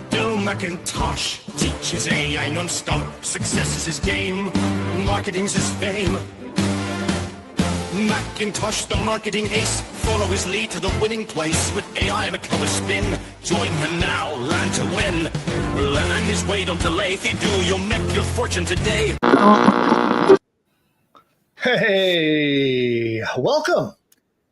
Bill McIntosh teaches AI non-stop. Success is his game, marketing's his fame. McIntosh, the marketing ace, follow his lead to the winning place with AI and a clever spin. Join him now, learn to win. Learn his way, don't delay. If you do, you'll make your fortune today. Hey, welcome.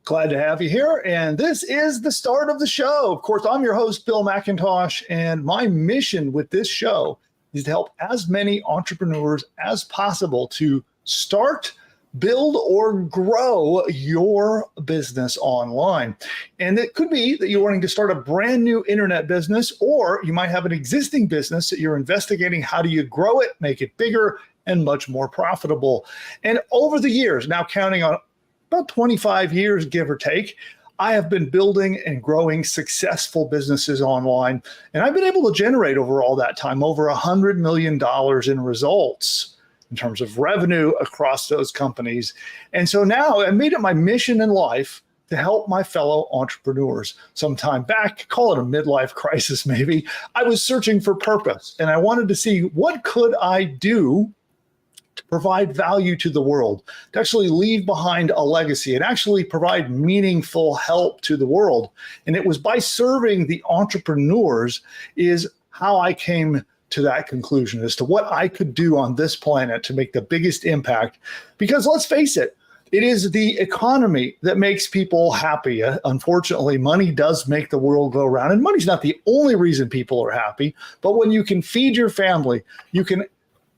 Glad to have you here. And this is the start of the show. Of course, I'm your host, Bill McIntosh, and my mission with this show is to help as many entrepreneurs as possible to start, build, or grow your business online. And it could be that you're wanting to start a brand new internet business, or you might have an existing business that you're investigating. How do you grow it, make it bigger, and much more profitable? And over the years, now counting on about 25 years, give or take, I have been building and growing successful businesses online. And I've been able to generate over all that time over $100 million in results in terms of revenue across those companies. And so now I made it my mission in life to help my fellow entrepreneurs. Some time back, call it a midlife crisis maybe, I was searching for purpose, and I wanted to see what could I do to provide value to the world, to actually leave behind a legacy and actually provide meaningful help to the world. And it was by serving the entrepreneurs is how I came to that conclusion as to what I could do on this planet to make the biggest impact. Because let's face it, it is the economy that makes people happy. Unfortunately, money does make the world go round, and money's not the only reason people are happy. But when you can feed your family, you can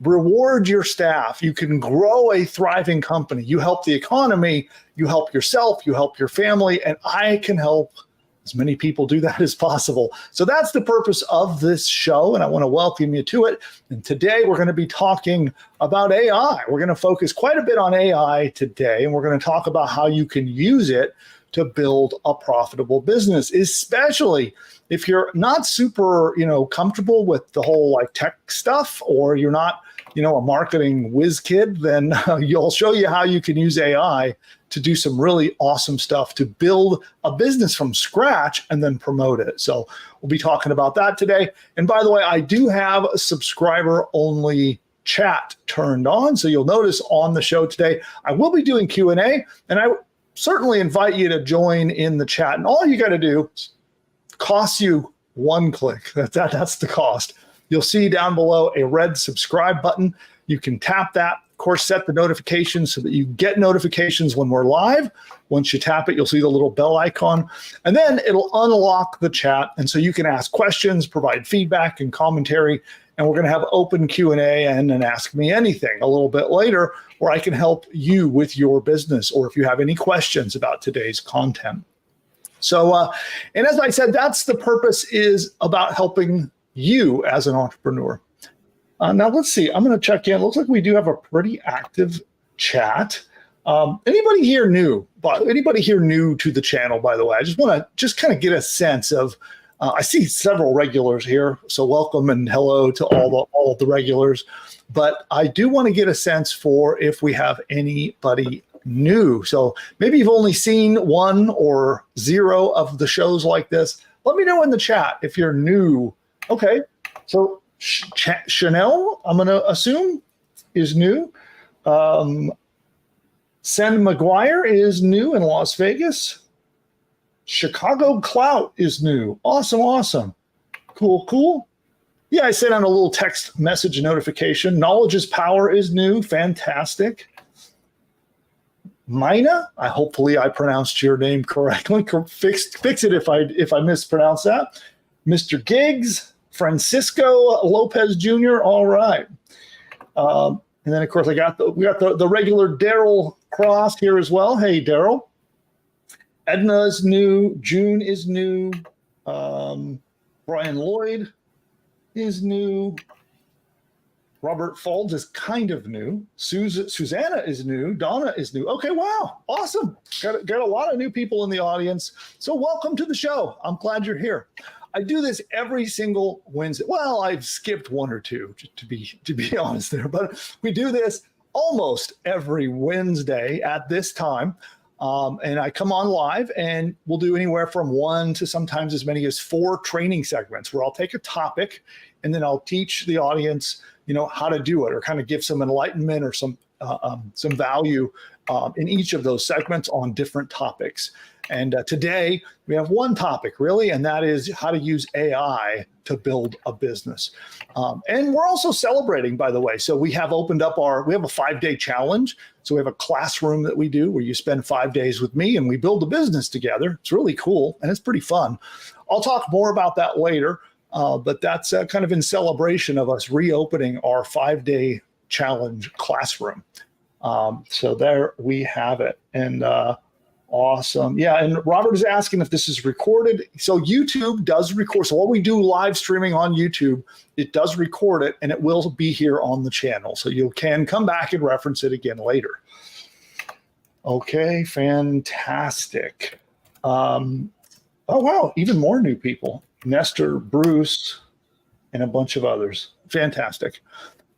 reward your staff, you can grow a thriving company, you help the economy, you help yourself, you help your family, and I can help as many people do that as possible. So that's the purpose of this show, and I want to welcome you to it. And today we're going to be talking about AI. We're going to focus quite a bit on AI today, and we're going to talk about how you can use it to build a profitable business, especially if you're not super, comfortable with the whole like tech stuff, or you're not, a marketing whiz kid, then you'll show you how you can use AI to do some really awesome stuff to build a business from scratch and then promote it. So we'll be talking about that today. And by the way, I do have a subscriber-only chat turned on. So you'll notice on the show today, I will be doing Q&A, and I certainly invite you to join in the chat. And all you got to do costs you one click. That's the cost. You'll see down below a red subscribe button. You can tap that. Of course, set the notifications so that you get notifications when we're live. Once you tap it, you'll see the little bell icon, and then it'll unlock the chat. And so you can ask questions, provide feedback and commentary, and we're going to have open Q&A and an Ask Me Anything a little bit later, where I can help you with your business, or if you have any questions about today's content. So, and as I said, that's the purpose, is about helping you as an entrepreneur. Now let's see, I'm going to check in. Looks like we do have a pretty active chat. Anybody here new to the channel, by the way? I just want to kind of get a sense of, I see several regulars here, so welcome and hello to all of the regulars. But I do want to get a sense for if we have anybody new. So maybe you've only seen one or zero of the shows like this. Let me know in the chat if you're new. Okay, so Chanel, I'm going to assume, is new. Sen McGuire is new in Las Vegas. Chicago Clout is new. Awesome. Cool. Yeah, I sent out a little text message notification. Knowledge is Power is new. Fantastic. Mina, hopefully I pronounced your name correctly. Fix it if I mispronounce that. Mr. Giggs, Francisco Lopez Jr. All right. And then of course we got the regular Daryl Cross here as well. Hey Daryl. Edna is new. June is new. Brian Lloyd is new. Robert Folds is kind of new. Susanna is new. Donna is new. Okay, wow, awesome. Got a lot of new people in the audience. So welcome to the show. I'm glad you're here. I do this every single Wednesday. Well, I've skipped one or two, to be honest there, but we do this almost every Wednesday at this time. And I come on live, and we'll do anywhere from 1 to sometimes as many as 4 training segments where I'll take a topic and then I'll teach the audience, how to do it, or kind of give some enlightenment or some value in each of those segments on different topics. And today we have one topic really, and that is how to use AI to build a business. And we're also celebrating, by the way. So we have opened up we have a 5-day challenge. So we have a classroom that we do where you spend 5 days with me and we build a business together. It's really cool and it's pretty fun. I'll talk more about that later, but that's kind of in celebration of us reopening our 5-day challenge classroom. So there we have it. And awesome. Yeah. And Robert is asking if this is recorded. So YouTube does record. So while we do live streaming on YouTube, it does record it and it will be here on the channel. So you can come back and reference it again later. Okay. Fantastic. Oh, wow. Even more new people. Nestor, Bruce, and a bunch of others. Fantastic.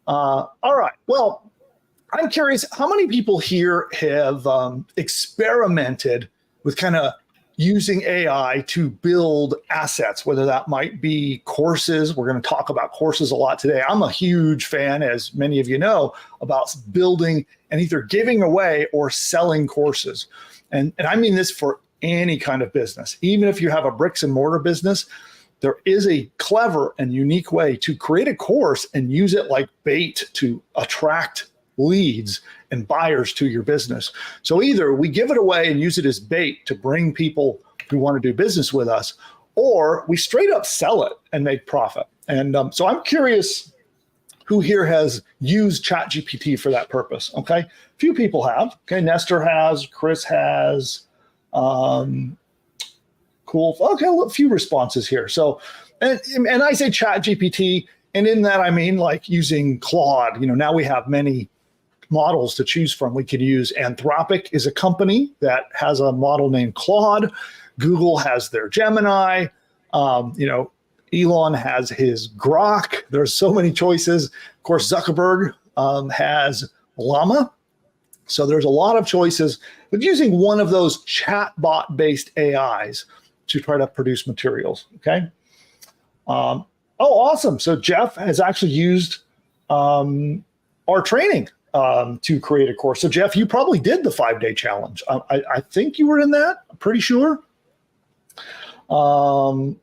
All right. Well, I'm curious, how many people here have experimented with kind of using AI to build assets, whether that might be courses? We're going to talk about courses a lot today. I'm a huge fan, as many of you know, about building and either giving away or selling courses. And I mean this for any kind of business. Even if you have a bricks and mortar business, there is a clever and unique way to create a course and use it like bait to attract leads and buyers to your business. So either we give it away and use it as bait to bring people who want to do business with us, or we straight up sell it and make profit. And so I'm curious who here has used ChatGPT for that purpose. Okay. A few people have. Okay. Nestor has, Chris has, cool. Okay. A few responses here. So, and I say ChatGPT, and in that, I mean like using Claude. Now we have many models to choose from. We could use Anthropic is a company that has a model named Claude. Google has their Gemini. Elon has his Grok. There's so many choices. Of course, Zuckerberg has Llama. So there's a lot of choices, but using one of those chatbot-based AIs to try to produce materials. Okay. Oh, awesome. So Jeff has actually used our training to create a course. So Jeff, you probably did the 5-day challenge. I think you were in that. I'm pretty sure. Cool.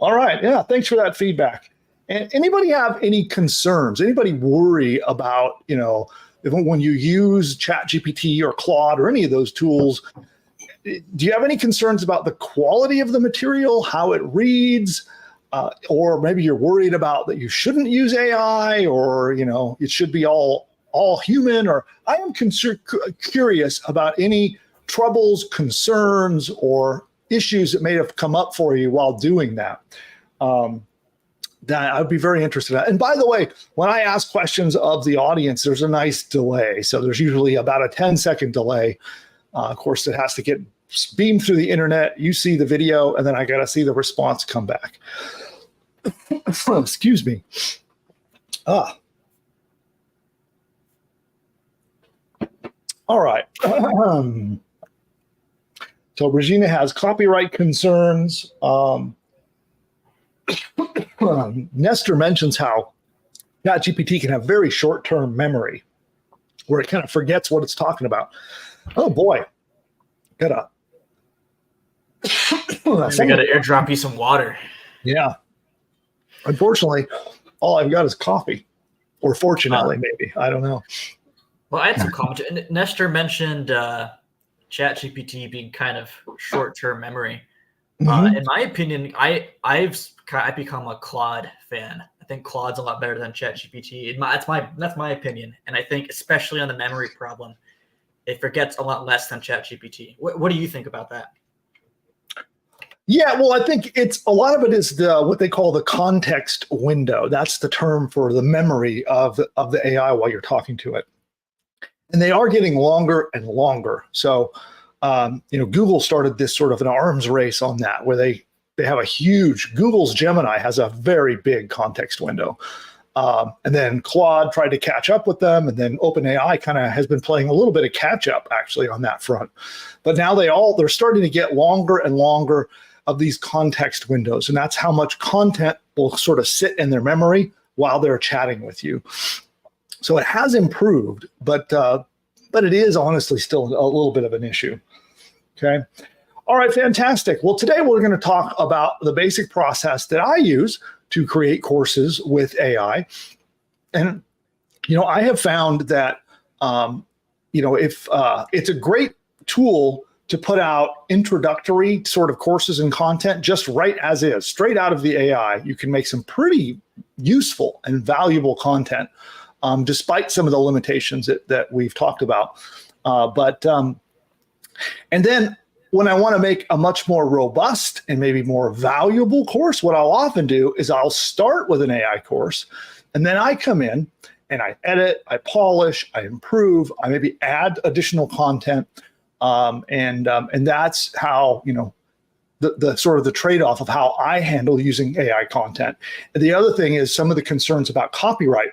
All right. Yeah. Thanks for that feedback. And anybody have any concerns? Anybody worry about, when you use ChatGPT or Claude or any of those tools, do you have any concerns about the quality of the material, how it reads? Or maybe you're worried about that you shouldn't use AI, or it should be all human. Or I am curious about any troubles, concerns, or issues that may have come up for you while doing that. That I'd be very interested in. And by the way, when I ask questions of the audience, there's a nice delay. So there's usually about a 10-second delay. Of course, it has to get beamed through the internet. You see the video, and then I got to see the response come back. Excuse me. All right. So Regina has copyright concerns. Nestor mentions how ChatGPT can have very short-term memory, where it kind of forgets what it's talking about. Oh boy, I gotta airdrop you some water. Yeah. Unfortunately, all I've got is coffee, or fortunately, maybe, I don't know. Well, I had some comments. Nestor mentioned ChatGPT being kind of short-term memory. In my opinion, I've become a Claude fan. I think Claude's a lot better than ChatGPT. That's my opinion. And I think especially on the memory problem, it forgets a lot less than ChatGPT. What do you think about that? Yeah, well, I think a lot of it is what they call the context window. That's the term for the memory of the AI while you're talking to it. And they are getting longer and longer. So, Google started this sort of an arms race on that, where they have a huge, Google's Gemini has a very big context window. And then Claude tried to catch up with them, and then OpenAI kind of has been playing a little bit of catch up actually on that front. But now they're starting to get longer and longer of these context windows, and that's how much content will sort of sit in their memory while they're chatting with you. So it has improved, but it is honestly still a little bit of an issue. Okay. All right, fantastic. Well, today we're going to talk about the basic process that I use to create courses with AI. And, I have found that, if it's a great tool to put out introductory sort of courses and content just right as is, straight out of the AI, you can make some pretty useful and valuable content, despite some of the limitations that we've talked about. And then when I want to make a much more robust and maybe more valuable course, what I'll often do is I'll start with an AI course, and then I come in and I edit, I polish, I improve, I maybe add additional content. And that's how, the sort of the trade-off of how I handle using AI content. And the other thing is some of the concerns about copyright.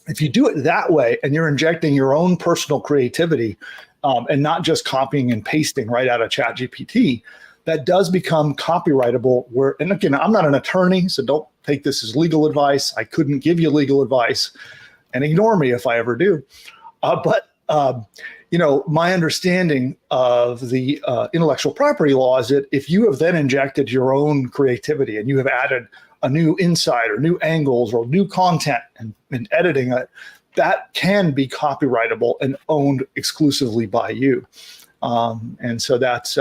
If you do it that way and you're injecting your own personal creativity, and not just copying and pasting right out of ChatGPT, that does become copyrightable. And again, I'm not an attorney, so don't take this as legal advice. I couldn't give you legal advice, and ignore me if I ever do. My understanding of the intellectual property law is that if you have then injected your own creativity and you have added a new insight or new angles or new content and editing it, that can be copyrightable and owned exclusively by you. And so that's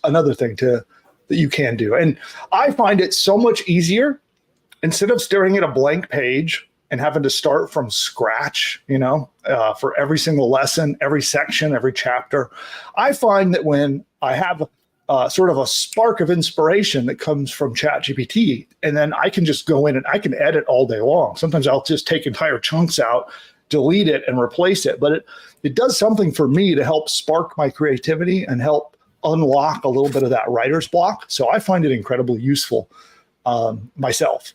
another thing that you can do. And I find it so much easier instead of staring at a blank page and having to start from scratch, for every single lesson, every section, every chapter. I find that when I have sort of a spark of inspiration that comes from ChatGPT, and then I can just go in and I can edit all day long. Sometimes I'll just take entire chunks out, delete it, and replace it. But it does something for me to help spark my creativity and help unlock a little bit of that writer's block. So I find it incredibly useful myself.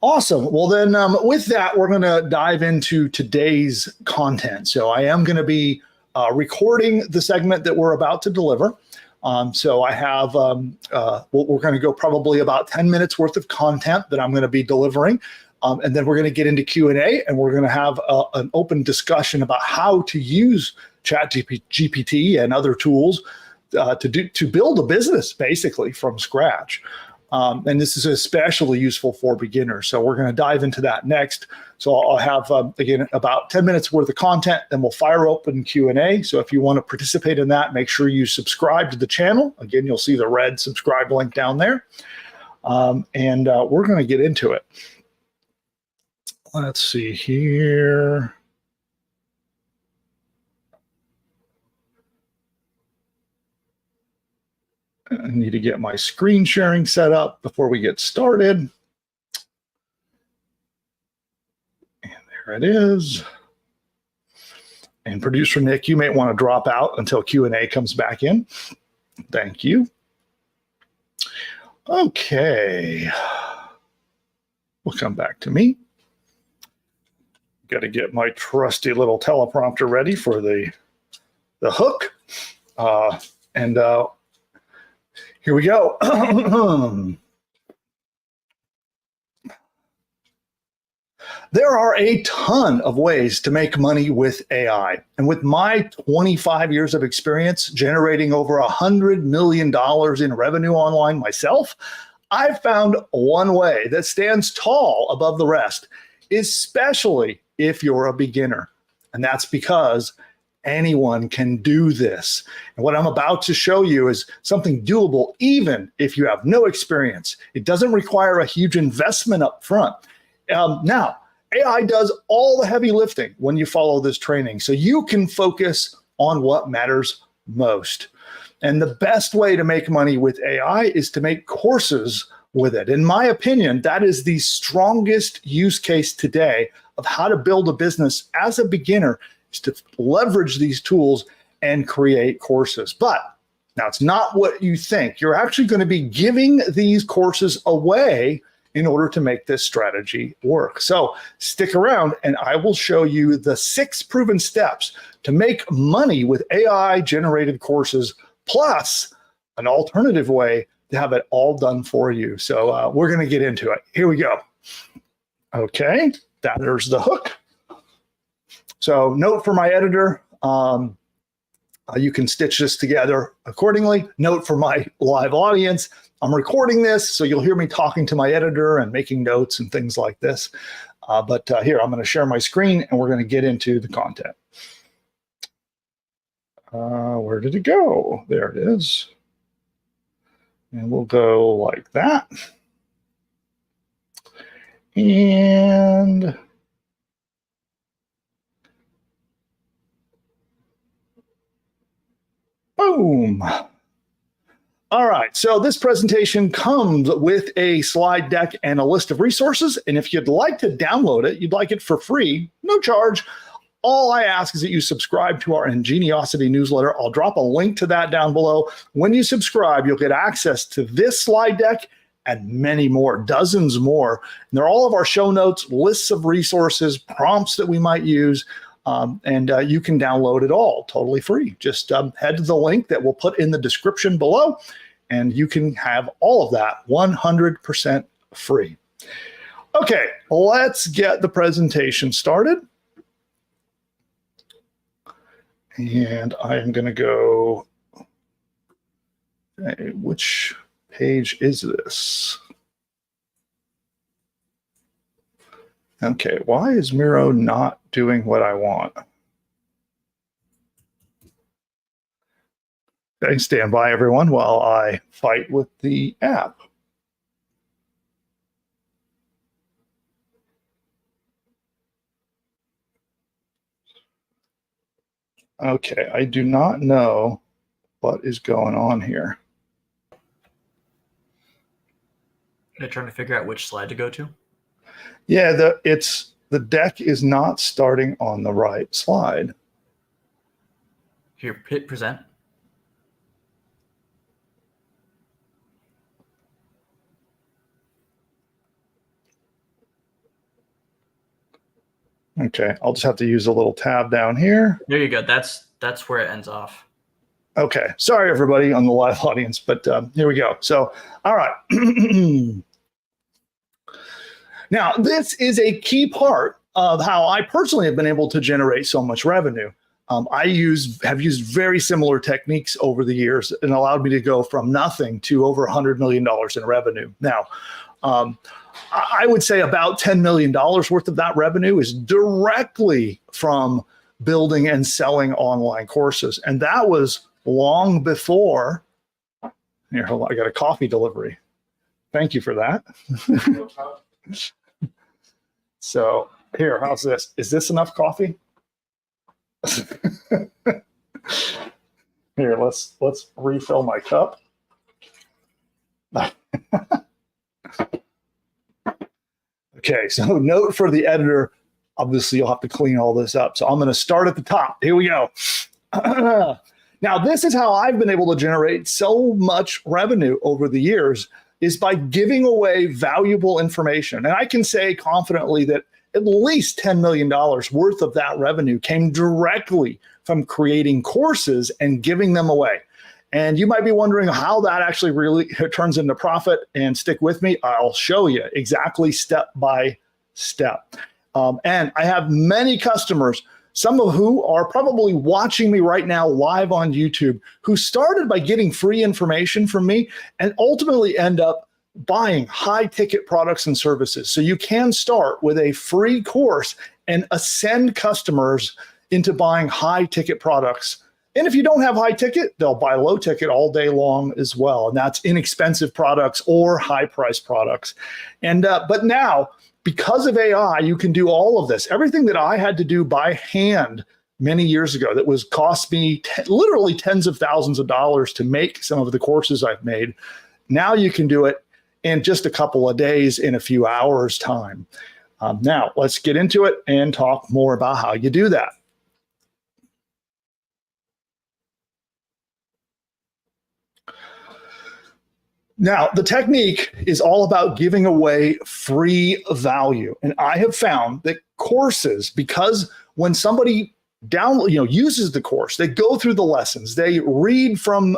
Awesome. Well, then with that, we're going to dive into today's content. So I am going to be recording the segment that we're about to deliver. So I have, we're going to go probably about 10 minutes worth of content that I'm going to be delivering. And then we're going to get into Q&A, and we're going to have an open discussion about how to use ChatGPT and other tools to build a business basically from scratch. And this is especially useful for beginners. So we're going to dive into that next. So I'll have, again, about 10 minutes worth of content, then we'll fire open Q&A. So if you want to participate in that, make sure you subscribe to the channel. Again, you'll see the red subscribe link down there. And we're going to get into it. Let's see here. I need to get my screen sharing set up before we get started. And there it is. And producer Nick, you may want to drop out until Q&A comes back in. Thank you. Okay. We'll come back to me. Got to get my trusty little teleprompter ready for the hook. Here we go. There are a ton of ways to make money with AI. And with my 25 years of experience generating over $100 million in revenue online myself, I've found one way that stands tall above the rest, especially if you're a beginner. And that's because anyone can do this. And what I'm about to show you is something doable even if you have no experience. It doesn't require a huge investment up front. Now, AI does all the heavy lifting when you follow this training, so you can focus on what matters most. And the best way to make money with AI is to make courses with it. In my opinion, that is the strongest use case today of how to build a business as a beginner, is to leverage these tools and create courses. But now it's not what you think. You're actually going to be giving these courses away in order to make this strategy work. So stick around and I will show you the 6 proven steps to make money with AI generated courses, plus an alternative way to have it all done for you. So we're going to get into it. Here we go. Okay, there's the hook. So note for my editor, you can stitch this together accordingly. Note for my live audience, I'm recording this, so you'll hear me talking to my editor and making notes and things like this. But here, I'm going to share my screen and we're going to get into the content. Where did it go? There it is. And we'll go like that. And boom. All right, so this presentation comes with a slide deck and a list of resources. And if you'd like to download it, you'd like it for free, no charge. All I ask is that you subscribe to our Ingeniosity newsletter. I'll drop a link to that down below. When you subscribe, you'll get access to this slide deck and many more, dozens more. And they're all of our show notes, lists of resources, prompts that we might use, and you can download it all totally free. Just head to the link that we'll put in the description below, and you can have all of that 100% free. Okay, let's get the presentation started. And I am going to go, hey, which page is this? Okay, why is Miro not doing what I want? Okay, stand by everyone while I fight with the app. Okay, I do not know what is going on here. They're trying to figure out which slide to go to. Yeah, the deck is not starting on the right slide. Here, hit present. Okay, I'll just have to use a little tab down here. There you go. That's where it ends off. Okay, sorry everybody on the live audience, but here we go. So, all right. Now, this is a key part of how I personally have been able to generate so much revenue. I have used very similar techniques over the years and allowed me to go from nothing to over $100 million in revenue. Now, I would say about $10 million worth of that revenue is directly from building and selling online courses. And that was long before, here, hold on, I got a coffee delivery. Thank you for that. So here, how's this? Is this enough coffee? Here, let's refill my cup. Okay, so note for the editor, obviously you'll have to clean all this up. So I'm going to start at the top. Here we go. Now, this is how I've been able to generate so much revenue over the years, is by giving away valuable information. And I can say confidently that at least $10 million worth of that revenue came directly from creating courses and giving them away. And you might be wondering how that actually really turns into profit, and stick with me. I'll show you exactly step by step. And I have many customers, some of who are probably watching me right now live on YouTube, who started by getting free information from me and ultimately end up buying high ticket products and services. So you can start with a free course and ascend customers into buying high ticket products. And if you don't have high ticket, they'll buy low ticket all day long as well. And that's inexpensive products or high price products. And but now, because of AI, you can do all of this. Everything that I had to do by hand many years ago that was cost me literally tens of thousands of dollars to make some of the courses I've made. Now you can do it in just a couple of days, in a few hours time. Now let's get into it and talk more about how you do that. Now, the technique is all about giving away free value. And I have found that courses, because when somebody uses the course, they go through the lessons, they read from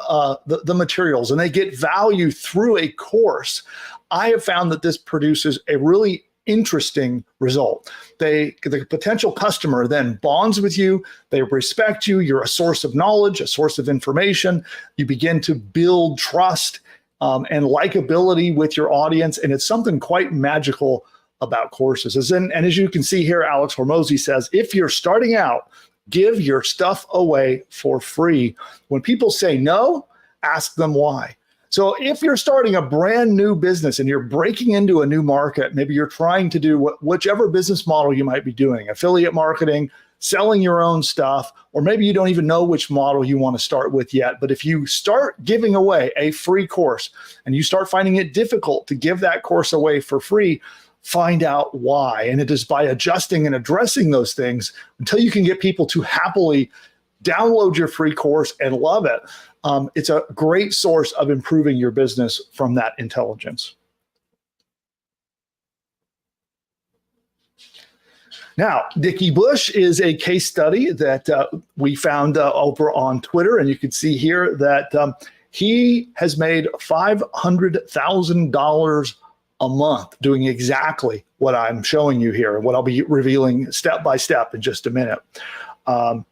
the materials, and they get value through a course, I have found that this produces a really interesting result. The potential customer then bonds with you, they respect you, you're a source of knowledge, a source of information, you begin to build trust and likability with your audience, and it's something quite magical about courses. And as you can see here, Alex Hormozy says, if you're starting out, give your stuff away for free. When people say no, ask them why. So if you're starting a brand new business and you're breaking into a new market, maybe you're trying to do whichever business model you might be doing, affiliate marketing, selling your own stuff, or maybe you don't even know which model you want to start with yet. But if you start giving away a free course and you start finding it difficult to give that course away for free, find out why. And it is by adjusting and addressing those things until you can get people to happily download your free course and love it. It's a great source of improving your business from that intelligence. Now, Dickie Bush is a case study that we found over on Twitter, and you can see here that he has made $500,000 a month doing exactly what I'm showing you here and what I'll be revealing step by step in just a minute.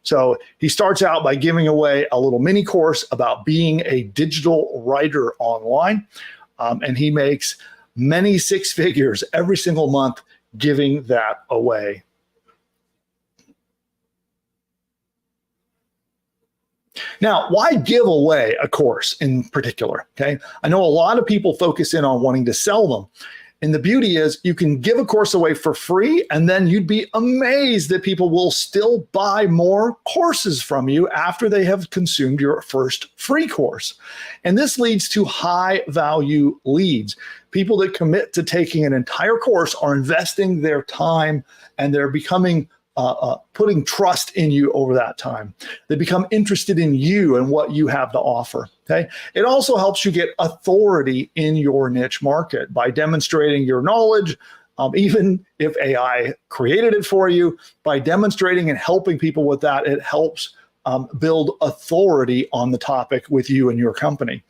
So he starts out by giving away a little mini course about being a digital writer online, and he makes many six figures every single month giving that away. Now, why give away a course in particular? Okay, I know a lot of people focus in on wanting to sell them. And the beauty is you can give a course away for free, and then you'd be amazed that people will still buy more courses from you after they have consumed your first free course. And this leads to high value leads. People that commit to taking an entire course are investing their time, and they're becoming putting trust in you over that time. They become interested in you and what you have to offer. Okay. It also helps you get authority in your niche market by demonstrating your knowledge, even if AI created it for you. By demonstrating and helping people with that, it helps build authority on the topic with you and your company.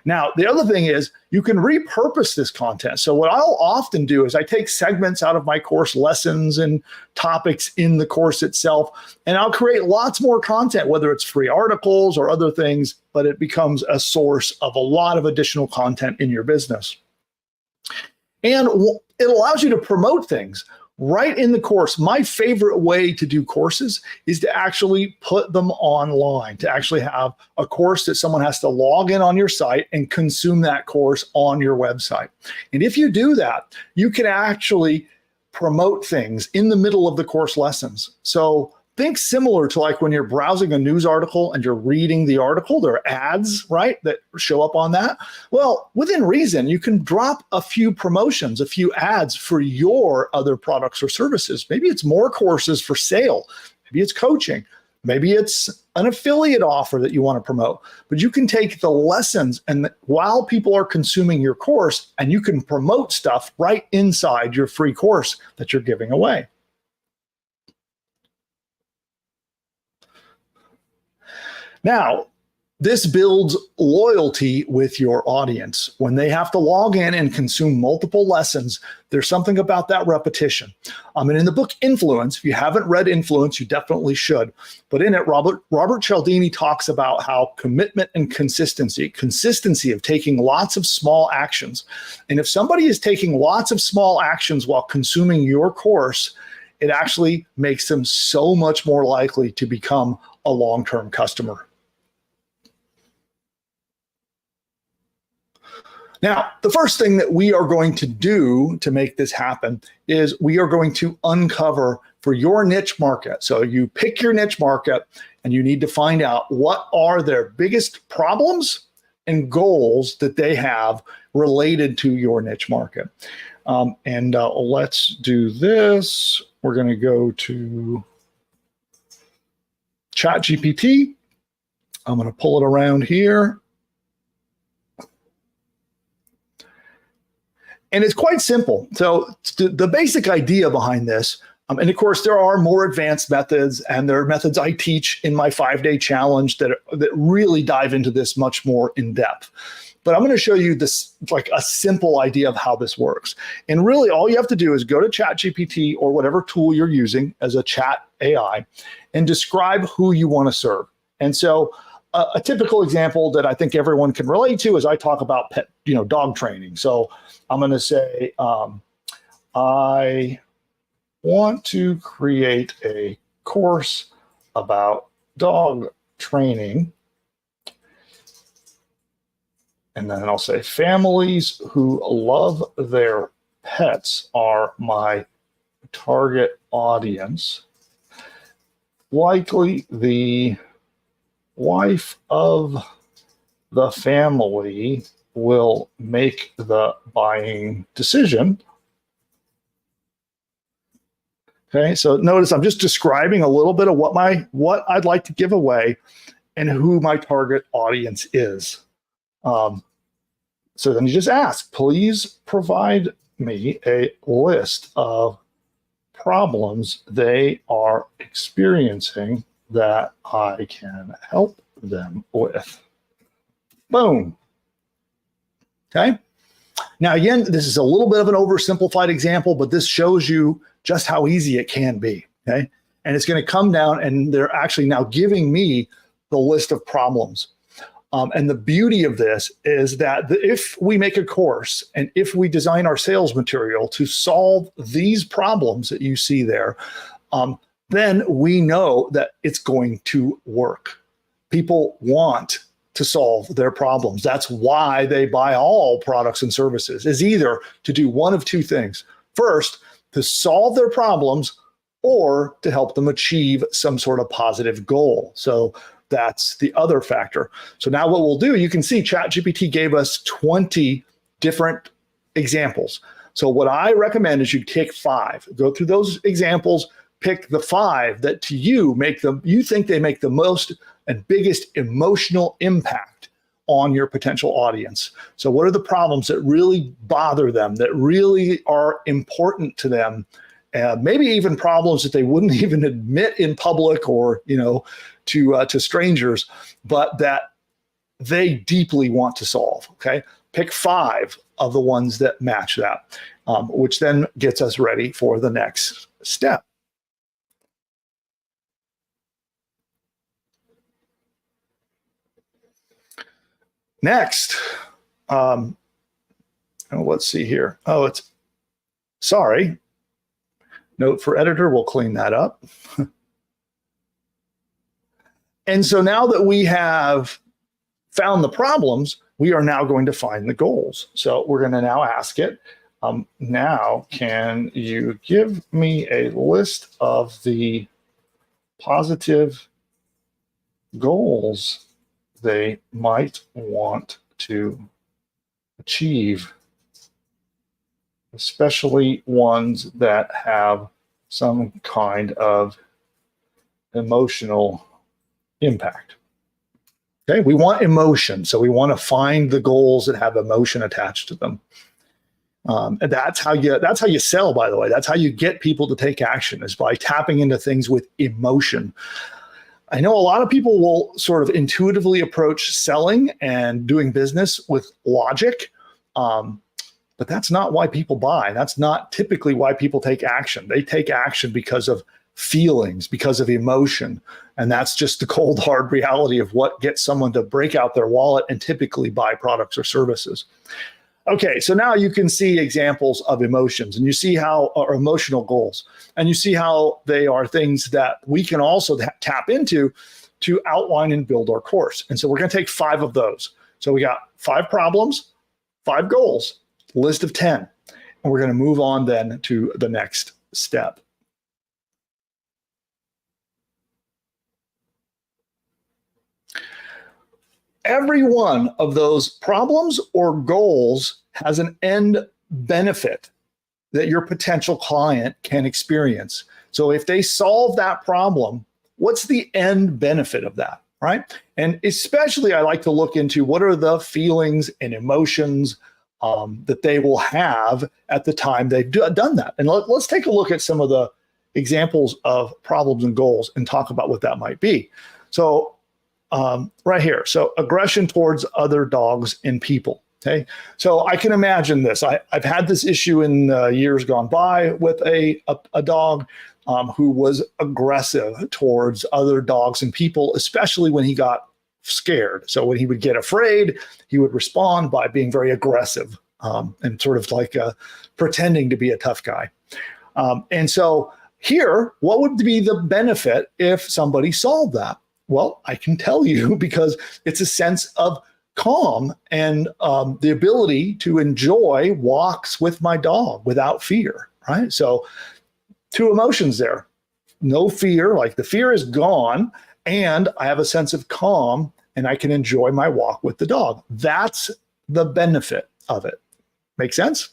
Now, the other thing is you can repurpose this content. So what I'll often do is I take segments out of my course lessons and topics in the course itself, and I'll create lots more content, whether it's free articles or other things, but it becomes a source of a lot of additional content in your business. And it allows you to promote things right in the course. My favorite way to do courses is to actually put them online, to actually have a course that someone has to log in on your site and consume that course on your website. And if you do that, you can actually promote things in the middle of the course lessons. So think similar to like when you're browsing a news article and you're reading the article, there are ads, right, that show up on that. Well, within reason, you can drop a few promotions, a few ads for your other products or services. Maybe it's more courses for sale. Maybe it's coaching. Maybe it's an affiliate offer that you want to promote. But you can take the lessons and while people are consuming your course, and you can promote stuff right inside your free course that you're giving away. Now, this builds loyalty with your audience. When they have to log in and consume multiple lessons, there's something about that repetition. And in the book Influence, if you haven't read Influence, you definitely should. But in it, Robert Cialdini talks about how commitment and consistency of taking lots of small actions. And if somebody is taking lots of small actions while consuming your course, it actually makes them so much more likely to become a long-term customer. Now, the first thing that we are going to do to make this happen is we are going to uncover for your niche market. So you pick your niche market and you need to find out what are their biggest problems and goals that they have related to your niche market. Let's do this. We're going to go to ChatGPT. I'm going to pull it around here. And it's quite simple. So the basic idea behind this, and of course, there are more advanced methods, and there are methods I teach in my 5-day challenge that really dive into this much more in depth. But I'm going to show you this, like a simple idea of how this works. And really, all you have to do is go to ChatGPT or whatever tool you're using as a chat AI and describe who you want to serve. And so a typical example that I think everyone can relate to is I talk about pet, dog training. So I'm going to say, I want to create a course about dog training. And then I'll say families who love their pets are my target audience. Likely the wife of the family will make the buying decision. Okay, so notice I'm just describing a little bit of what I'd like to give away and who my target audience is. So then you just ask, please provide me a list of problems they are experiencing that I can help them with. Boom. Okay. Now, again, this is a little bit of an oversimplified example, but this shows you just how easy it can be. Okay. And it's going to come down, and they're actually now giving me the list of problems. And the beauty of this is that if we make a course and if we design our sales material to solve these problems that you see there, then we know that it's going to work. People want to solve their problems. That's why they buy all products and services, is either to do one of two things. First, to solve their problems, or to help them achieve some sort of positive goal. So that's the other factor. So now what we'll do, you can see ChatGPT gave us 20 different examples. So what I recommend is you take 5, go through those examples, pick the 5 that to you you think they make the most and biggest emotional impact on your potential audience. So what are the problems that really bother them, that really are important to them? Maybe even problems that they wouldn't even admit in public or, to strangers, but that they deeply want to solve. Okay, pick 5 of the ones that match that, which then gets us ready for the next step. Next, let's see here. Sorry. Note for editor, we'll clean that up. And so now that we have found the problems, we are now going to find the goals. So we're going to now ask it, now can you give me a list of the positive goals they might want to achieve, especially ones that have some kind of emotional impact. Okay, we want emotion, so we want to find the goals that have emotion attached to them. And that's how you sell, by the way. That's how you get people to take action, is by tapping into things with emotion. I know a lot of people will sort of intuitively approach selling and doing business with logic, but that's not why people buy. That's not typically why people take action. They take action because of feelings, because of emotion. And that's just the cold, hard reality of what gets someone to break out their wallet and typically buy products or services. Okay, so now you can see examples of emotions, and you see how are emotional goals, and you see how they are things that we can also tap into to outline and build our course. And so we're going to take 5 of those. So we got 5 problems, 5 goals, list of 10, and we're going to move on then to the next step. Every one of those problems or goals has an end benefit that your potential client can experience. So if they solve that problem, what's the end benefit of that, right? And especially I like to look into what are the feelings and emotions that they will have at the time they've done that. And let's take a look at some of the examples of problems and goals and talk about what that might be. So right here, so aggression towards other dogs and people. Okay, so I can imagine this. I've had this issue in years gone by with a dog who was aggressive towards other dogs and people, especially when he got scared. So when he would get afraid, he would respond by being very aggressive and sort of like pretending to be a tough guy. And so here, what would be the benefit if somebody solved that? Well, I can tell you, because it's a sense of calm and the ability to enjoy walks with my dog without fear, right? So two emotions there. No fear, like the fear is gone, and I have a sense of calm and I can enjoy my walk with the dog. That's the benefit of it. Make sense?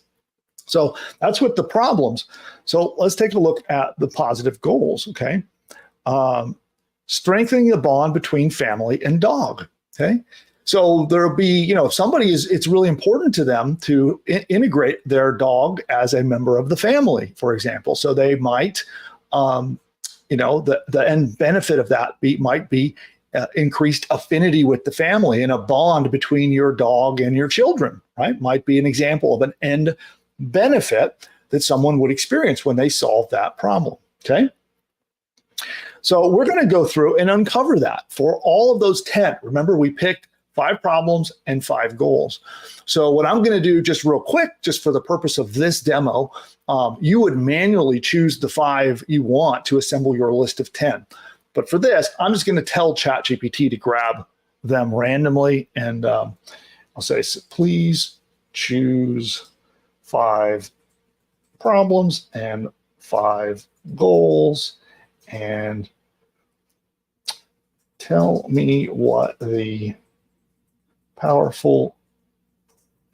So that's what the problems. So let's take a look at the positive goals, okay? Strengthening the bond between family and dog, okay? So there'll be, if somebody it's really important to them to integrate their dog as a member of the family, for example. So they might, the end benefit of that might be increased affinity with the family and a bond between your dog and your children, right? Might be an example of an end benefit that someone would experience when they solve that problem, okay? So we're going to go through and uncover that for all of those 10. Remember, we picked 5 problems and 5 goals. So what I'm going to do just real quick, just for the purpose of this demo, you would manually choose the 5 you want to assemble your list of 10. But for this, I'm just going to tell ChatGPT to grab them randomly. And I'll say, please choose 5 problems and 5 goals, and tell me what the powerful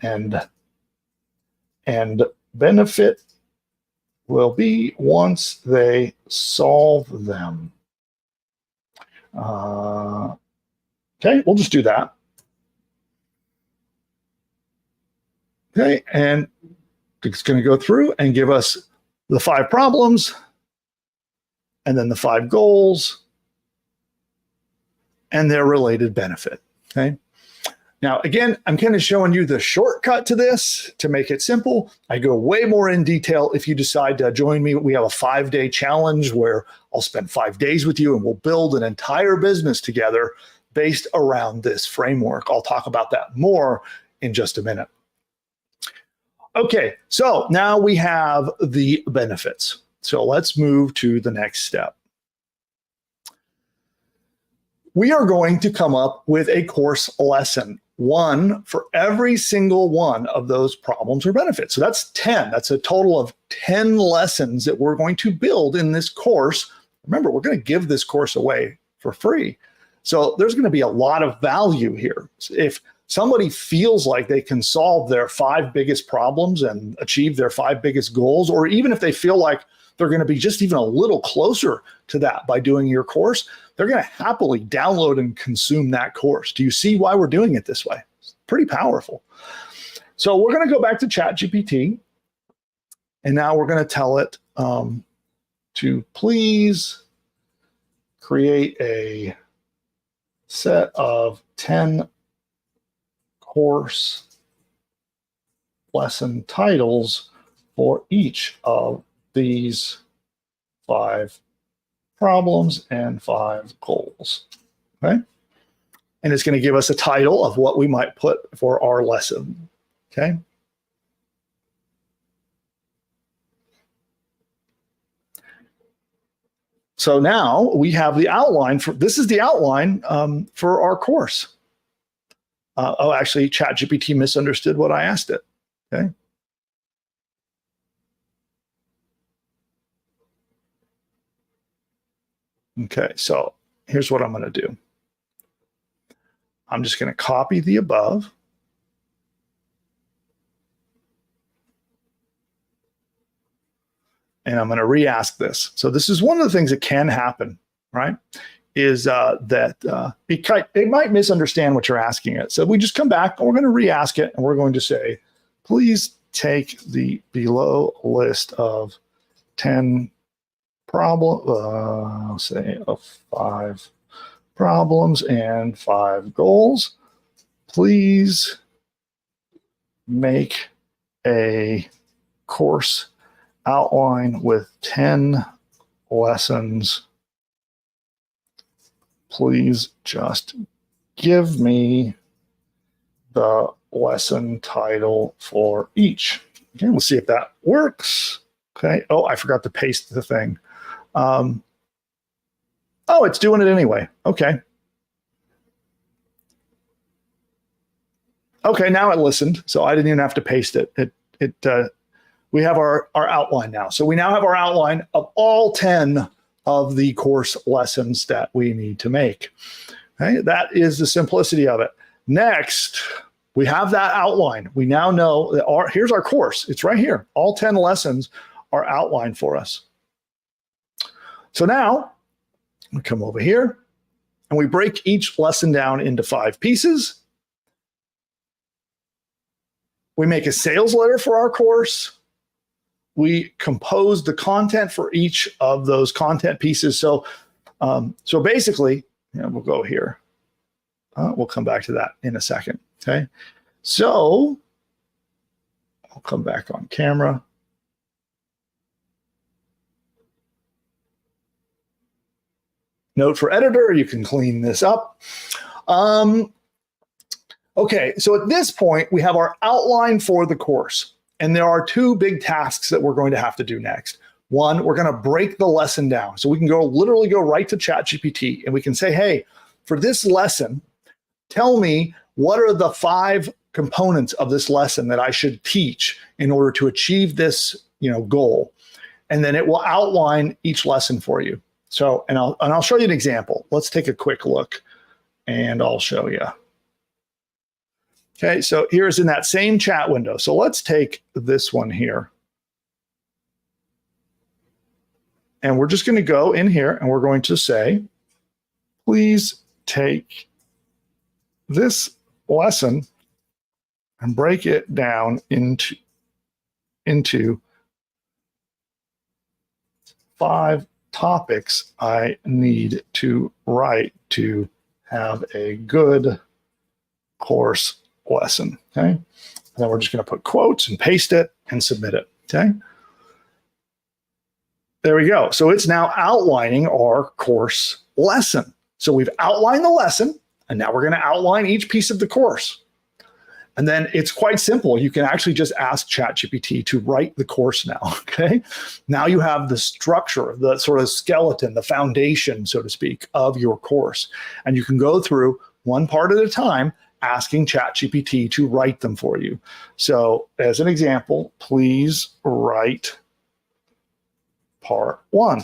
and benefit will be once they solve them. Okay, we'll just do that. Okay, and it's going to go through and give us the 5 problems and then the 5 goals and their related benefit. Okay. Now, again, I'm kind of showing you the shortcut to this to make it simple. I go way more in detail if you decide to join me. We have a 5-day challenge where I'll spend 5 days with you and we'll build an entire business together based around this framework. I'll talk about that more in just a minute. Okay, so now we have the benefits. So let's move to the next step. We are going to come up with a course lesson, one for every single one of those problems or benefits. So that's 10. That's a total of 10 lessons that we're going to build in this course. Remember, we're going to give this course away for free. So there's going to be a lot of value here. If somebody feels like they can solve their 5 biggest problems and achieve their 5 biggest goals, or even if they feel like they're going to be just even a little closer to that by doing your course, they're going to happily download and consume that course. Do you see why we're doing it this way? It's pretty powerful. So we're going to go back to ChatGPT, and now we're going to tell it to please create a set of 10 course lesson titles for each of these 5 problems and 5 goals, okay? And it's going to give us a title of what we might put for our lesson, okay? So now we have the outline for, this is the outline for our course. Oh, actually, ChatGPT misunderstood what I asked it, okay? Okay, so here's what I'm going to do. I'm just going to copy the above. And I'm going to re-ask this. So this is one of the things that can happen, right? Is that it might misunderstand what you're asking it. So we just come back and we're going to re-ask it, and we're going to say, please take the below list of 10 say of 5 problems and 5 goals. Please make a course outline with 10 lessons. Please just give me the lesson title for each. Okay, we'll see if that works. Okay. Oh, I forgot to paste the thing. Oh, it's doing it anyway. Okay. Okay, now it listened, so I didn't even have to paste it. We have our outline now. So we now have our outline of all 10 of the course lessons that we need to make. Okay, that is the simplicity of it. Next, we have that outline. We now know that here's our course. It's right here. All 10 lessons are outlined for us. So now we come over here and we break each lesson down into 5 pieces. We make a sales letter for our course. We compose the content for each of those content pieces. So basically, we'll go here. We'll come back to that in a second. Okay. So I'll come back on camera. Note for editor, you can clean this up. Okay, so at this point, we have our outline for the course. And there are 2 big tasks that we're going to have to do next. One, we're going to break the lesson down. So we can literally go right to ChatGPT and we can say, hey, for this lesson, tell me what are the 5 components of this lesson that I should teach in order to achieve this, goal. And then it will outline each lesson for you. So, and I'll show you an example. Let's take a quick look and I'll show you. Okay, so here's in that same chat window. So let's take this one here. And we're just going to go in here and we're going to say, please take this lesson and break it down into 5 topics I need to write to have a good course lesson. Okay. And then we're just going to put quotes and paste it and submit it. Okay. There we go. So it's now outlining our course lesson. So we've outlined the lesson and now we're going to outline each piece of the course. And then it's quite simple. You can actually just ask ChatGPT to write the course now, okay? Now you have the structure, the sort of skeleton, the foundation, so to speak, of your course. And you can go through one part at a time, asking ChatGPT to write them for you. So as an example, please write part 1.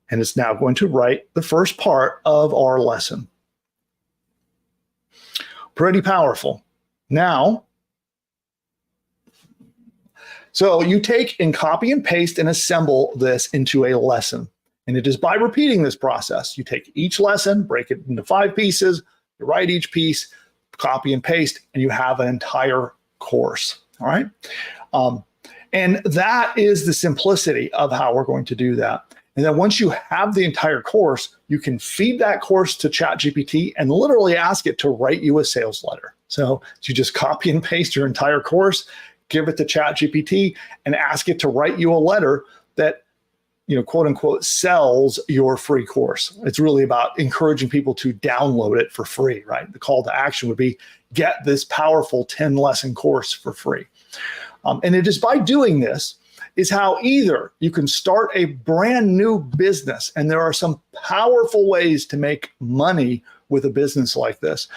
And it's now going to write the first part of our lesson. Pretty powerful. Now, so you take and copy and paste and assemble this into a lesson. And it is by repeating this process. You take each lesson, break it into 5 pieces, you write each piece, copy and paste, and you have an entire course. All right. And that is the simplicity of how we're going to do that. And then once you have the entire course, you can feed that course to ChatGPT and literally ask it to write you a sales letter. So you just copy and paste your entire course, give it to ChatGPT, and ask it to write you a letter that, quote unquote, sells your free course. It's really about encouraging people to download it for free, right? The call to action would be get this powerful 10 lesson course for free. And it is by doing this is how either you can start a brand new business, and there are some powerful ways to make money with a business like this.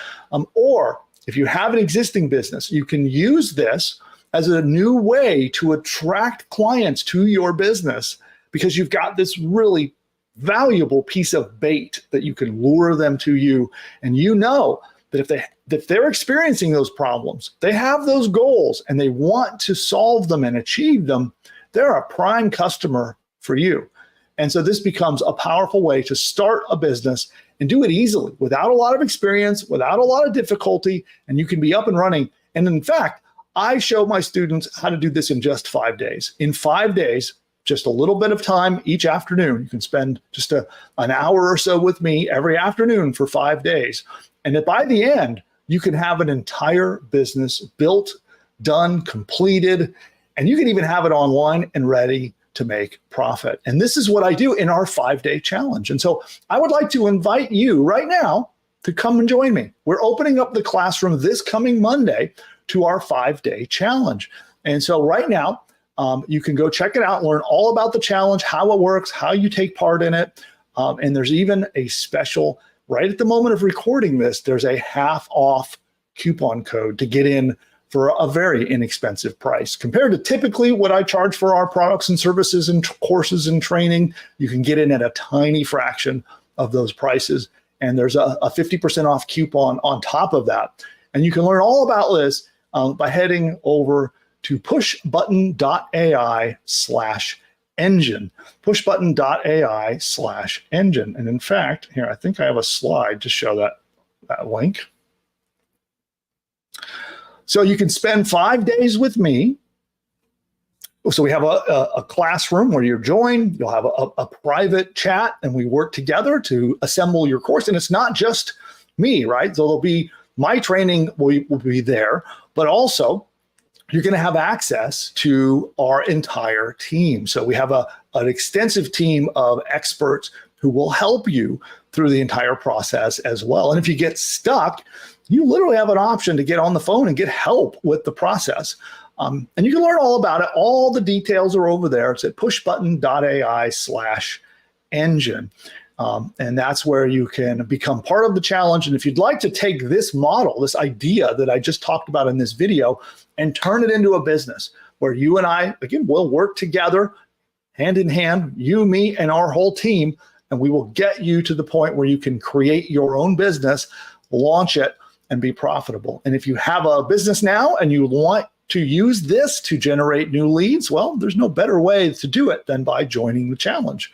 Or if you have an existing business, you can use this as a new way to attract clients to your business because you've got this really valuable piece of bait that you can lure them to you. And you know that if they're experiencing those problems, they have those goals and they want to solve them and achieve them, they're a prime customer for you. And so this becomes a powerful way to start a business and do it easily without a lot of experience, without a lot of difficulty, and you can be up and running And in fact, I show my students how to do this in just 5 days. In 5 days, just a little bit of time each afternoon. You can spend just an hour or so with me every afternoon for 5 days. And by the end, you can have an entire business built, done, completed, and you can even have it online and ready to make profit. And this is what I do in our 5-day challenge. And so I would like to invite you right now to come and join me. We're opening up the classroom this coming Monday to our 5-day challenge. And so right now, you can go check it out, learn all about the challenge, how it works, how you take part in it. And there's even a special, right at the moment of recording this, there's a half off coupon code to get in for a very inexpensive price. Compared to typically what I charge for our products and services and courses and training, you can get in at a tiny fraction of those prices. And there's a 50% off coupon on top of that. And you can learn all about this by heading over to pushbutton.ai/engine, pushbutton.ai/engine. And in fact, here, I think I have a slide to show that link. So you can spend 5 days with me. So we have a classroom where you're joined. You'll have a private chat, and we work together to assemble your course. And it's not just me, right? So there'll be my training will be there, but also you're going to have access to our entire team. So we have an extensive team of experts who will help you through the entire process as well. And if you get stuck, you literally have an option to get on the phone and get help with the process. And you can learn all about it. All the details are over there. It's at pushbutton.ai/engine. And that's where you can become part of the challenge. And if you'd like to take this model, this idea that I just talked about in this video, and turn it into a business where you and I, again, will work together hand in hand, you, me, and our whole team, and we will get you to the point where you can create your own business, launch it, and be profitable. And if you have a business now and you want to use this to generate new leads, well, there's no better way to do it than by joining the challenge.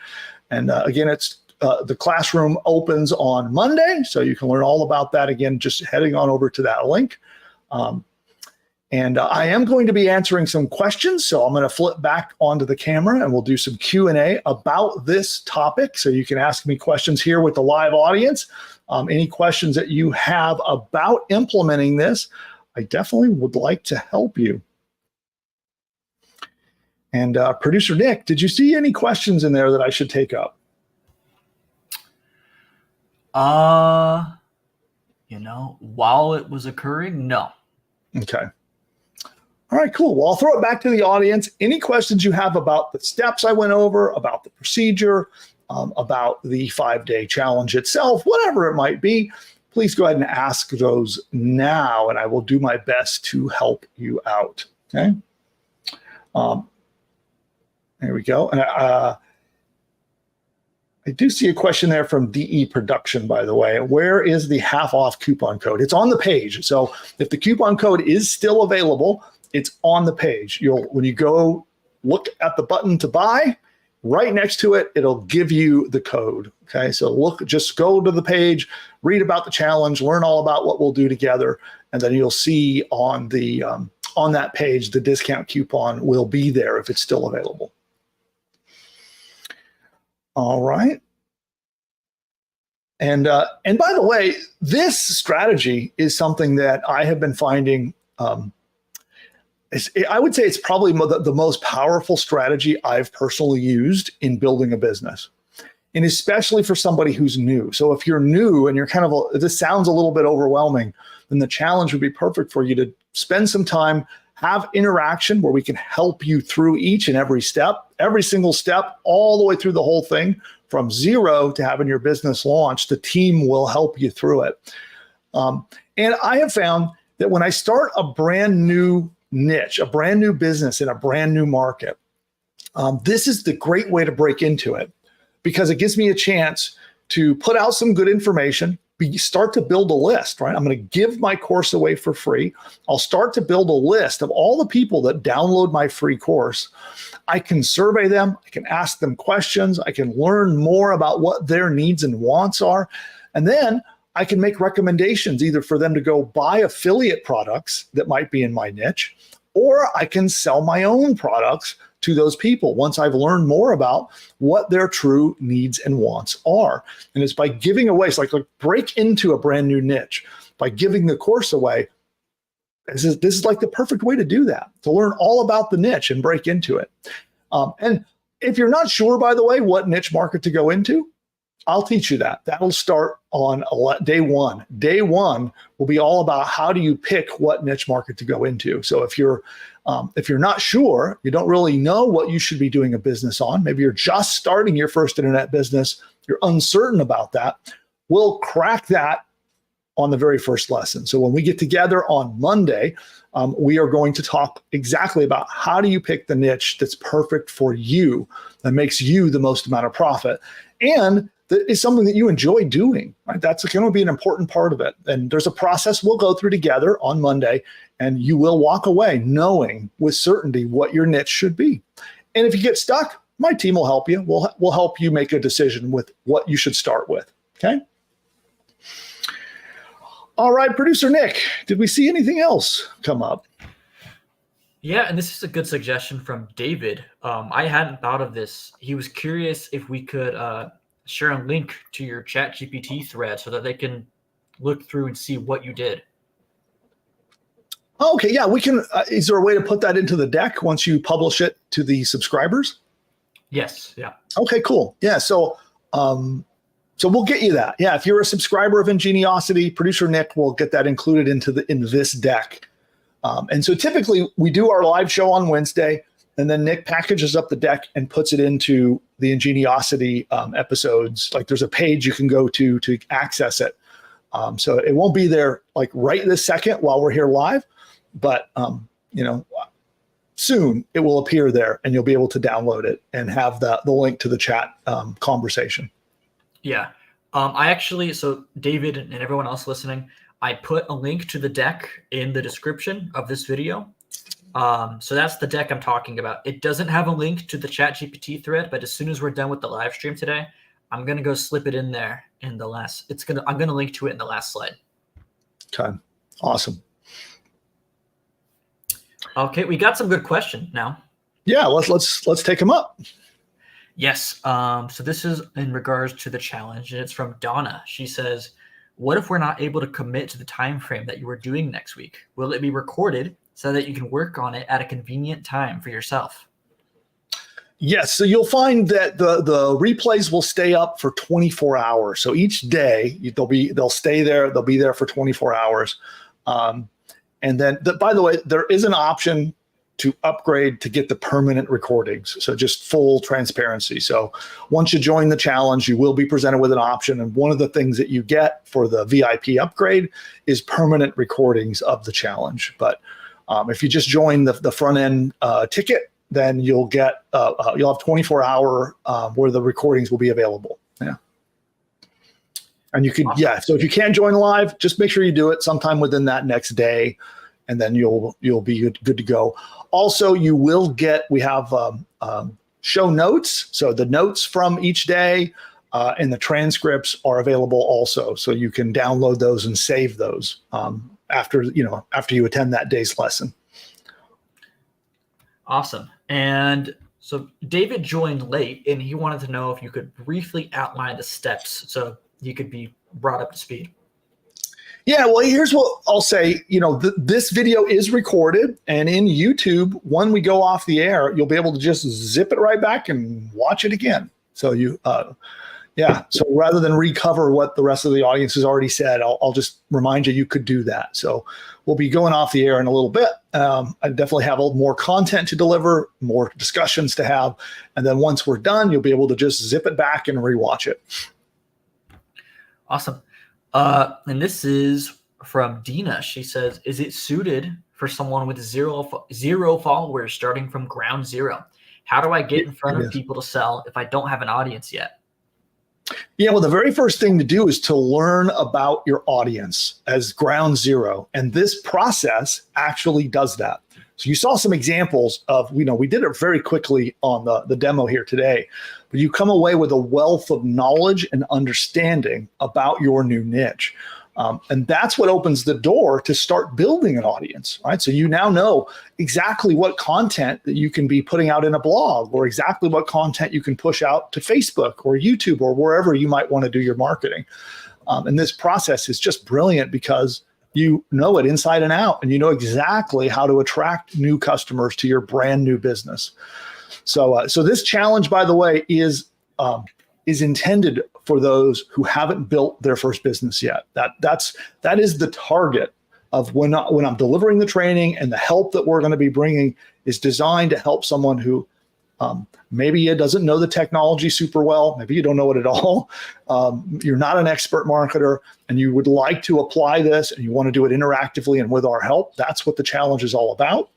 And again, it's the classroom opens on Monday, so you can learn all about that, again, just heading on over to that link. And I am going to be answering some questions, so I'm going to flip back onto the camera and we'll do some Q&A about this topic. So you can ask me questions here with the live audience. Any questions that you have about implementing this, I definitely would like to help you. And producer Nick, did you see any questions in there that I should take up? While it was occurring, no. Okay. All right, cool. Well, I'll throw it back to the audience. Any questions you have about the steps I went over, about the procedure, about the 5-day challenge itself, whatever it might be, please go ahead and ask those now, and I will do my best to help you out. Okay. There we go. And I do see a question there from DE Production, by the way. Where is the half off coupon code? It's on the page. So if the coupon code is still available, it's on the page. When you go look at the button to buy, right next to it, it'll give you the code. Okay, so just go to the page, read about the challenge, learn all about what we'll do together, and then you'll see on that page the discount coupon will be there if it's still available. All right. And by the way, this strategy is something that I have been finding. I would say it's probably the most powerful strategy I've personally used in building a business, and especially for somebody who's new. So if you're new and you're this sounds a little bit overwhelming, then the challenge would be perfect for you to spend some time, have interaction where we can help you through each and every step, every single step, all the way through the whole thing from zero to having your business launched. The team will help you through it. And I have found that when I start a brand new niche, a brand new business in a brand new market, this is the great way to break into it because it gives me a chance to put out some good information, start to build a list, right? I'm going to give my course away for free. I'll start to build a list of all the people that download my free course. I can survey them. I can ask them questions. I can learn more about what their needs and wants are. And then I can make recommendations either for them to go buy affiliate products that might be in my niche, or I can sell my own products to those people once I've learned more about what their true needs and wants are. And it's by giving away, it's like break into a brand new niche by giving the course away. This is like the perfect way to do that, to learn all about the niche and break into it. And if you're not sure, by the way, what niche market to go into, I'll teach you that. That'll start on day one. Day one will be all about how do you pick what niche market to go into. So if you're not sure, you don't really know what you should be doing a business on, maybe you're just starting your first internet business, you're uncertain about that, we'll crack that on the very first lesson. So when we get together on Monday, we are going to talk exactly about how do you pick the niche that's perfect for you, that makes you the most amount of profit, and that is something that you enjoy doing, right? That's going to be an important part of it. And there's a process we'll go through together on Monday, and you will walk away knowing with certainty what your niche should be. And if you get stuck, my team will help you. We'll help you make a decision with what you should start with, okay? All right, producer Nick, did we see anything else come up? Yeah, and this is a good suggestion from David. I hadn't thought of this. He was curious if we could share a link to your ChatGPT thread so that they can look through and see what you did. Okay, yeah, we can. Is there a way to put that into the deck once you publish it to the subscribers? Yes, yeah. Okay, cool. Yeah, so we'll get you that. Yeah, if you're a subscriber of Ingeniosity, producer Nick will get that included in this deck. And so typically we do our live show on Wednesday, and then Nick packages up the deck and puts it into the Ingeniosity episodes. Like there's a page you can go to access it. So it won't be there like right this second while we're here live, but soon it will appear there and you'll be able to download it and have the link to the chat conversation. Yeah. So David and everyone else listening, I put a link to the deck in the description of this video. So that's the deck I'm talking about. It doesn't have a link to the ChatGPT thread, but as soon as we're done with the live stream today, I'm going to go slip it in there in the last, I'm going to link to it in the last slide. Okay. Awesome. Okay. We got some good questions now. Yeah. Let's take them up. Yes. So this is in regards to the challenge, and it's from Donna. She says, what if we're not able to commit to the time frame that you were doing next week? Will it be recorded so that you can work on it at a convenient time for yourself? Yes. So you'll find that the replays will stay up for 24 hours. So each day they'll stay there. They'll be there for 24 hours. And then by the way, there is an option to upgrade to get the permanent recordings. So just full transparency. So once you join the challenge, you will be presented with an option. And one of the things that you get for the VIP upgrade is permanent recordings of the challenge. But if you just join the front end ticket, then you'll get you'll have 24-hour where the recordings will be available. Yeah. And you could, awesome. Yeah. So if you can't join live, just make sure you do it sometime within that next day, and then you'll be good to go. Also, we have show notes. So the notes from each day and the transcripts are available also. So you can download those and save those after you attend that day's lesson. Awesome. And so David joined late, and he wanted to know if you could briefly outline the steps so you could be brought up to speed. Yeah, well, here's what I'll say. This video is recorded, and in YouTube, when we go off the air, you'll be able to just zip it right back and watch it again. So so rather than recover what the rest of the audience has already said, I'll just remind you could do that. So we'll be going off the air in a little bit. I definitely have more content to deliver, more discussions to have. And then once we're done, you'll be able to just zip it back and rewatch it. Awesome. And this is from Dina. She says, is it suited for someone with zero followers starting from ground zero? How do I get in front of people to sell if I don't have an audience yet? Yeah, well, the very first thing to do is to learn about your audience as ground zero. And this process actually does that. So you saw some examples of, we did it very quickly on the demo here today, but you come away with a wealth of knowledge and understanding about your new niche. And that's what opens the door to start building an audience, right? So you now know exactly what content that you can be putting out in a blog, or exactly what content you can push out to Facebook or YouTube or wherever you might want to do your marketing. And this process is just brilliant because you know it inside and out, and you know exactly how to attract new customers to your brand new business. So this challenge, by the way, is intended for those who haven't built their first business yet. That is the target of when I'm delivering the training, and the help that we're going to be bringing is designed to help someone who maybe it doesn't know the technology super well. Maybe you don't know it at all. You're not an expert marketer, and you would like to apply this, and you want to do it interactively and with our help. That's what the challenge is all about.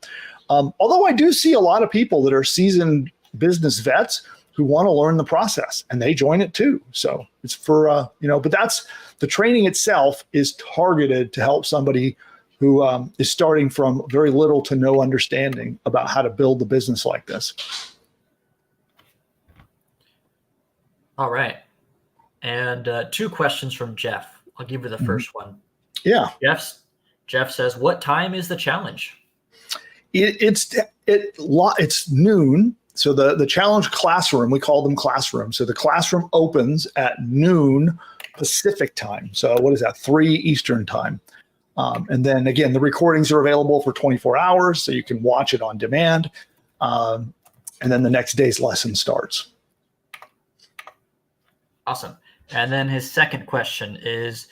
Although I do see a lot of people that are seasoned business vets who want to learn the process, and they join it too. So it's for, but that's the training itself is targeted to help somebody who is starting from very little to no understanding about how to build a business like this. All right. And 2 questions from Jeff. I'll give you the first one. Yeah. Jeff says, what time is the challenge? It's noon. So the challenge classroom, we call them classrooms. So the classroom opens at noon Pacific time. So what is that? 3 Eastern time. And then again, the recordings are available for 24 hours, so you can watch it on demand. And then the next day's lesson starts. Awesome. And then his second question is,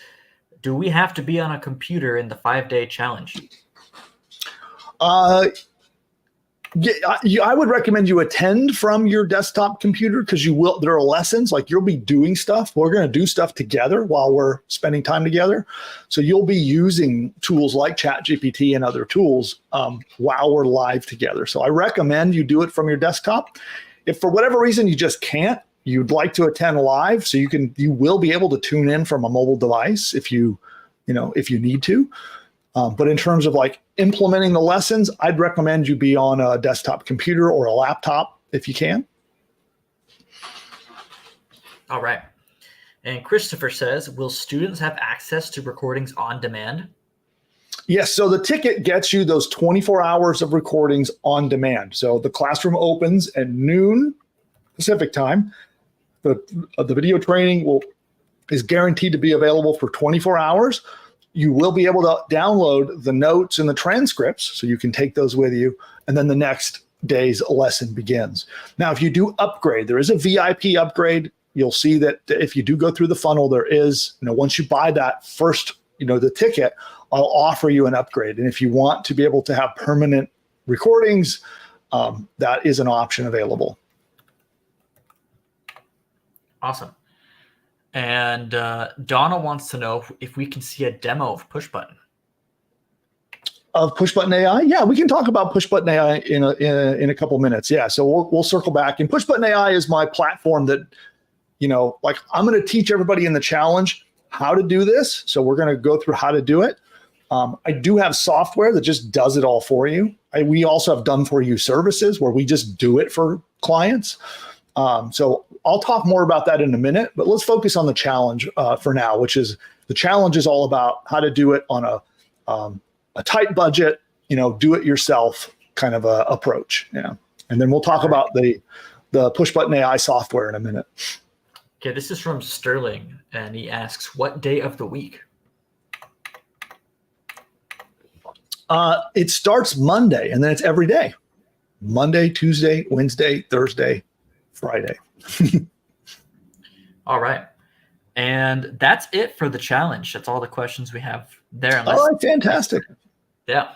do we have to be on a computer in the 5-day challenge? Yeah, I would recommend you attend from your desktop computer, because there are lessons, like you'll be doing stuff. We're going to do stuff together while we're spending time together. So you'll be using tools like ChatGPT and other tools while we're live together. So I recommend you do it from your desktop. If for whatever reason you just can't, you'd like to attend live, so you will be able to tune in from a mobile device if you need to. But in terms of like implementing the lessons, I'd recommend you be on a desktop computer or a laptop if you can. All right. And Christopher says, will students have access to recordings on demand? Yes. So the ticket gets you those 24 hours of recordings on demand. So the classroom opens at noon Pacific time. The video training is guaranteed to be available for 24 hours. You will be able to download the notes and the transcripts, so you can take those with you. And then the next day's lesson begins. Now, if you do upgrade, there is a VIP upgrade. You'll see that if you do go through the funnel, there is, once you buy that first, the ticket, I'll offer you an upgrade. And if you want to be able to have permanent recordings, that is an option available. Awesome. And Donna wants to know if we can see a demo of PushButton. Of PushButton AI? Yeah, we can talk about PushButton AI in a couple minutes. Yeah, so we'll circle back. And PushButton AI is my platform that, I'm going to teach everybody in the challenge how to do this. So we're going to go through how to do it. I do have software that just does it all for you. We also have done for you services where we just do it for clients. So I'll talk more about that in a minute, but let's focus on the challenge for now, which is the challenge is all about how to do it on a tight budget, do it yourself kind of a approach. Yeah. And then we'll talk about the PushButton AI software in a minute. Okay. This is from Sterling, and he asks, what day of the week? It starts Monday, and then it's every day. Monday, Tuesday, Wednesday, Thursday, Friday. All right. And that's it for the challenge. That's all the questions we have there. All right, fantastic. Yeah.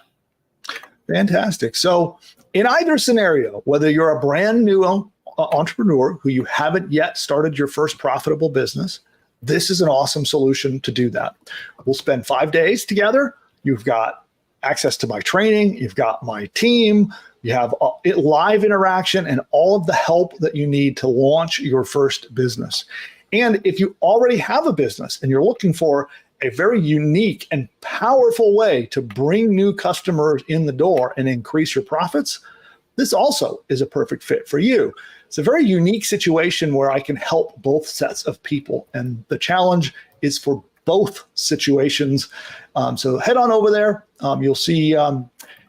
Fantastic. So in either scenario, whether you're a brand new entrepreneur who you haven't yet started your first profitable business, this is an awesome solution to do that. We'll spend 5 days together. You've got access to my training. You've got my team. You have live interaction and all of the help that you need to launch your first business. And if you already have a business and you're looking for a very unique and powerful way to bring new customers in the door and increase your profits, this also is a perfect fit for you. It's a very unique situation where I can help both sets of people, and the challenge is for both situations. So head on over there. You'll see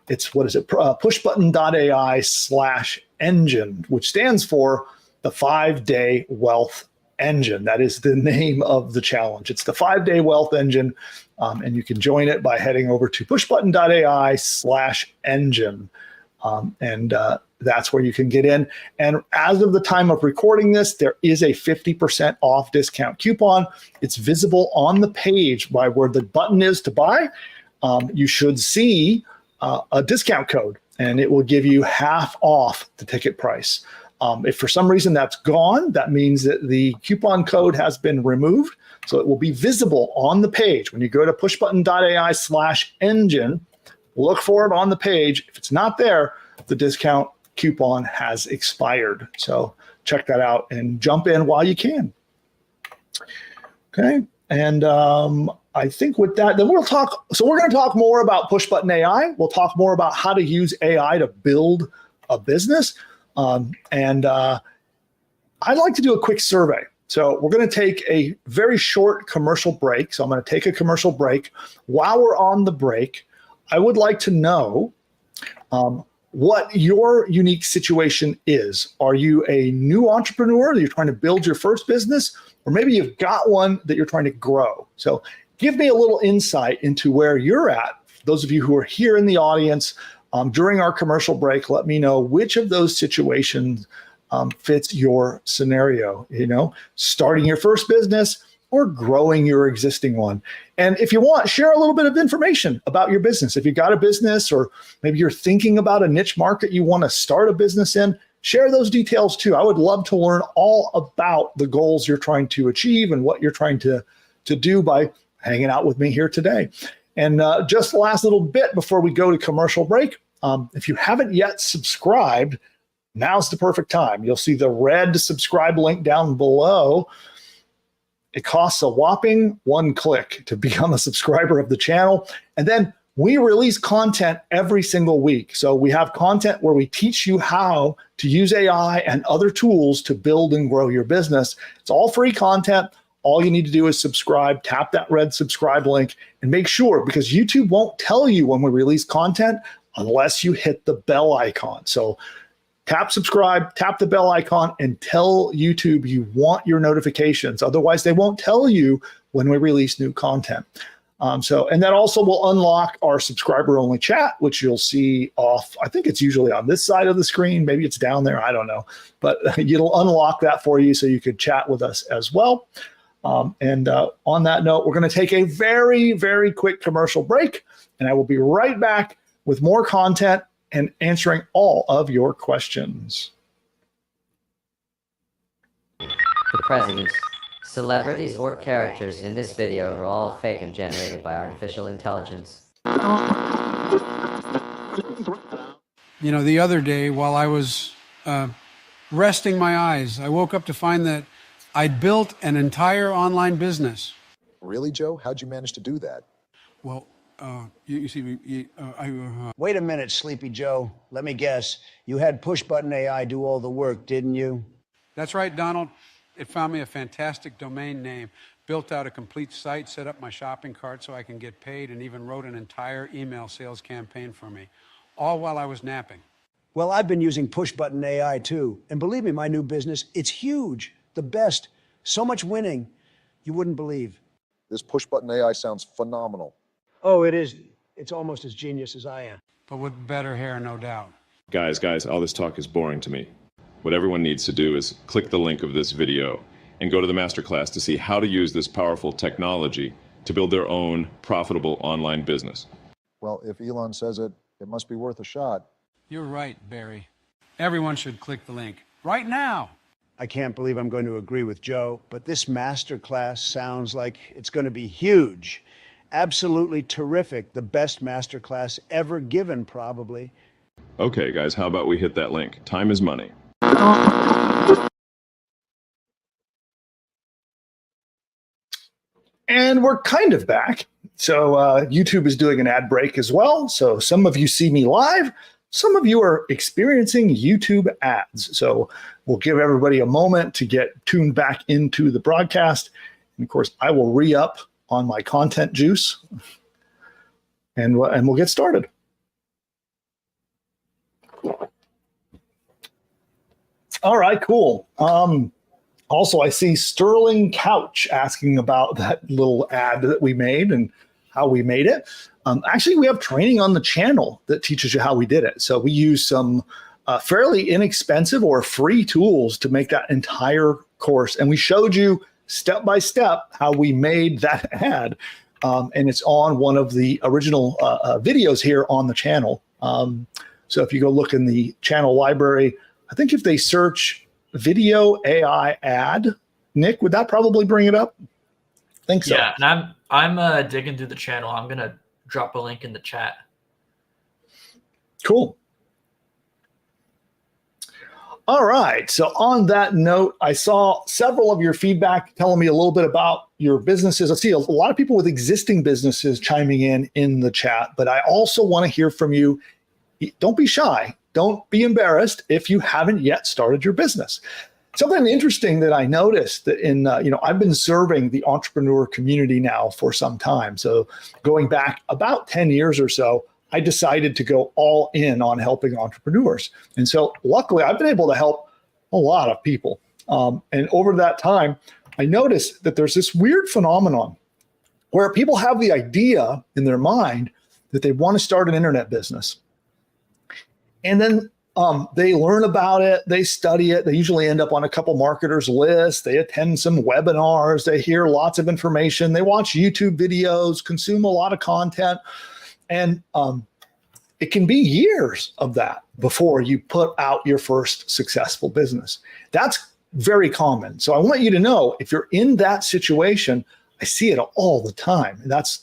it's, what is it, pushbutton.ai/engine, which stands for the 5-day wealth engine. That is the name of the challenge. It's the 5-day wealth engine. And you can join it by heading over to pushbutton.ai/engine. And that's where you can get in. And as of the time of recording this, there is a 50% off discount coupon. It's visible on the page by where the button is to buy. You should see a discount code, and it will give you half off the ticket price. If for some reason that's gone, that means that the coupon code has been removed. So it will be visible on the page. When you go to pushbutton.ai/engine, look for it on the page. If it's not there, the discount coupon has expired. So check that out and jump in while you can. Okay. And I think with that, then we'll talk. So we're going to talk more about PushButton AI. We'll talk more about how to use AI to build a business. And I'd like to do a quick survey. So we're going to take a very short commercial break. So I'm going to take a commercial break. While we're on the break, I would like to know what your unique situation is. Are you a new entrepreneur that you're trying to build your first business? Or maybe you've got one that you're trying to grow. So give me a little insight into where you're at. Those of you who are here in the audience, during our commercial break, let me know which of those situations fits your scenario, starting your first business or growing your existing one. And if you want, share a little bit of information about your business. If you've got a business, or maybe you're thinking about a niche market you want to start a business in, share those details too. I would love to learn all about the goals you're trying to achieve and what you're trying to do by hanging out with me here today. And just the last little bit before we go to commercial break, if you haven't yet subscribed, now's the perfect time. You'll see the red subscribe link down below. It costs a whopping 1 click to become a subscriber of the channel. And then we release content every single week. So we have content where we teach you how to use AI and other tools to build and grow your business. It's all free content. All you need to do is subscribe, tap that red subscribe link, and make sure, because YouTube won't tell you when we release content unless you hit the bell icon. So tap subscribe, tap the bell icon, and tell YouTube you want your notifications. Otherwise, they won't tell you when we release new content. And that also will unlock our subscriber-only chat, which you'll see off. I think it's usually on this side of the screen. Maybe it's down there. I don't know. But it'll unlock that for you so you could chat with us as well. On that note, we're going to take a very, very quick commercial break, and I will be right back with more content and answering all of your questions. The presidents, celebrities, or characters in this video are all fake and generated by artificial intelligence. The other day while I was resting my eyes, I woke up to find that I'd built an entire online business. Really, Joe? How'd you manage to do that? Well, you see, Wait a minute, Sleepy Joe. Let me guess. You had PushButton AI do all the work, didn't you? That's right, Donald. It found me a fantastic domain name, built out a complete site, set up my shopping cart so I can get paid, and even wrote an entire email sales campaign for me, all while I was napping. Well, I've been using PushButton AI too. And believe me, my new business, it's huge. The best. So much winning, you wouldn't believe. This PushButton AI sounds phenomenal. Oh, it is. It's almost as genius as I am. But with better hair, no doubt. Guys, all this talk is boring to me. What everyone needs to do is click the link of this video and go to the masterclass to see how to use this powerful technology to build their own profitable online business. Well, if Elon says it, it must be worth a shot. You're right, Barry. Everyone should click the link right now. I can't believe I'm going to agree with Joe, but this masterclass sounds like it's going to be huge. Absolutely terrific. The best masterclass ever given, probably. Okay, guys, how about we hit that link? Time is money. And we're kind of back. So YouTube is doing an ad break as well. So some of you see me live. Some of you are experiencing YouTube ads. So we'll give everybody a moment to get tuned back into the broadcast. And of course, I will re-up on my content juice and we'll get started. All right, cool. Also, I see Sterling Couch asking about that little ad that we made and how we made it. Actually, we have training on the channel that teaches you how we did it. So we use some fairly inexpensive or free tools to make that entire course. And we showed you step by step how we made that ad. And it's on one of the original videos here on the channel. So if you go look in the channel library, I think if they search video AI ad, Nick, would that probably bring it up? I think so. Yeah, and I'm digging through the channel. I'm gonna drop a link in the chat. Cool. All right. So on that note, I saw several of your feedback telling me a little bit about your businesses. I see a lot of people with existing businesses chiming in the chat, but I also want to hear from you. Don't be shy. Don't be embarrassed if you haven't yet started your business. Something interesting that I noticed that in, I've been serving the entrepreneur community now for some time. So going back about 10 years or so, I decided to go all in on helping entrepreneurs. And so luckily I've been able to help a lot of people. And over that time, I noticed that there's this weird phenomenon where people have the idea in their mind that they want to start an internet business. And then they learn about it, they study it, they usually end up on a couple marketers' lists, they attend some webinars, they hear lots of information, they watch YouTube videos, consume a lot of content, and it can be years of that before you put out your first successful business. That's very common. So I want you to know, if you're in that situation, I see it all the time. That's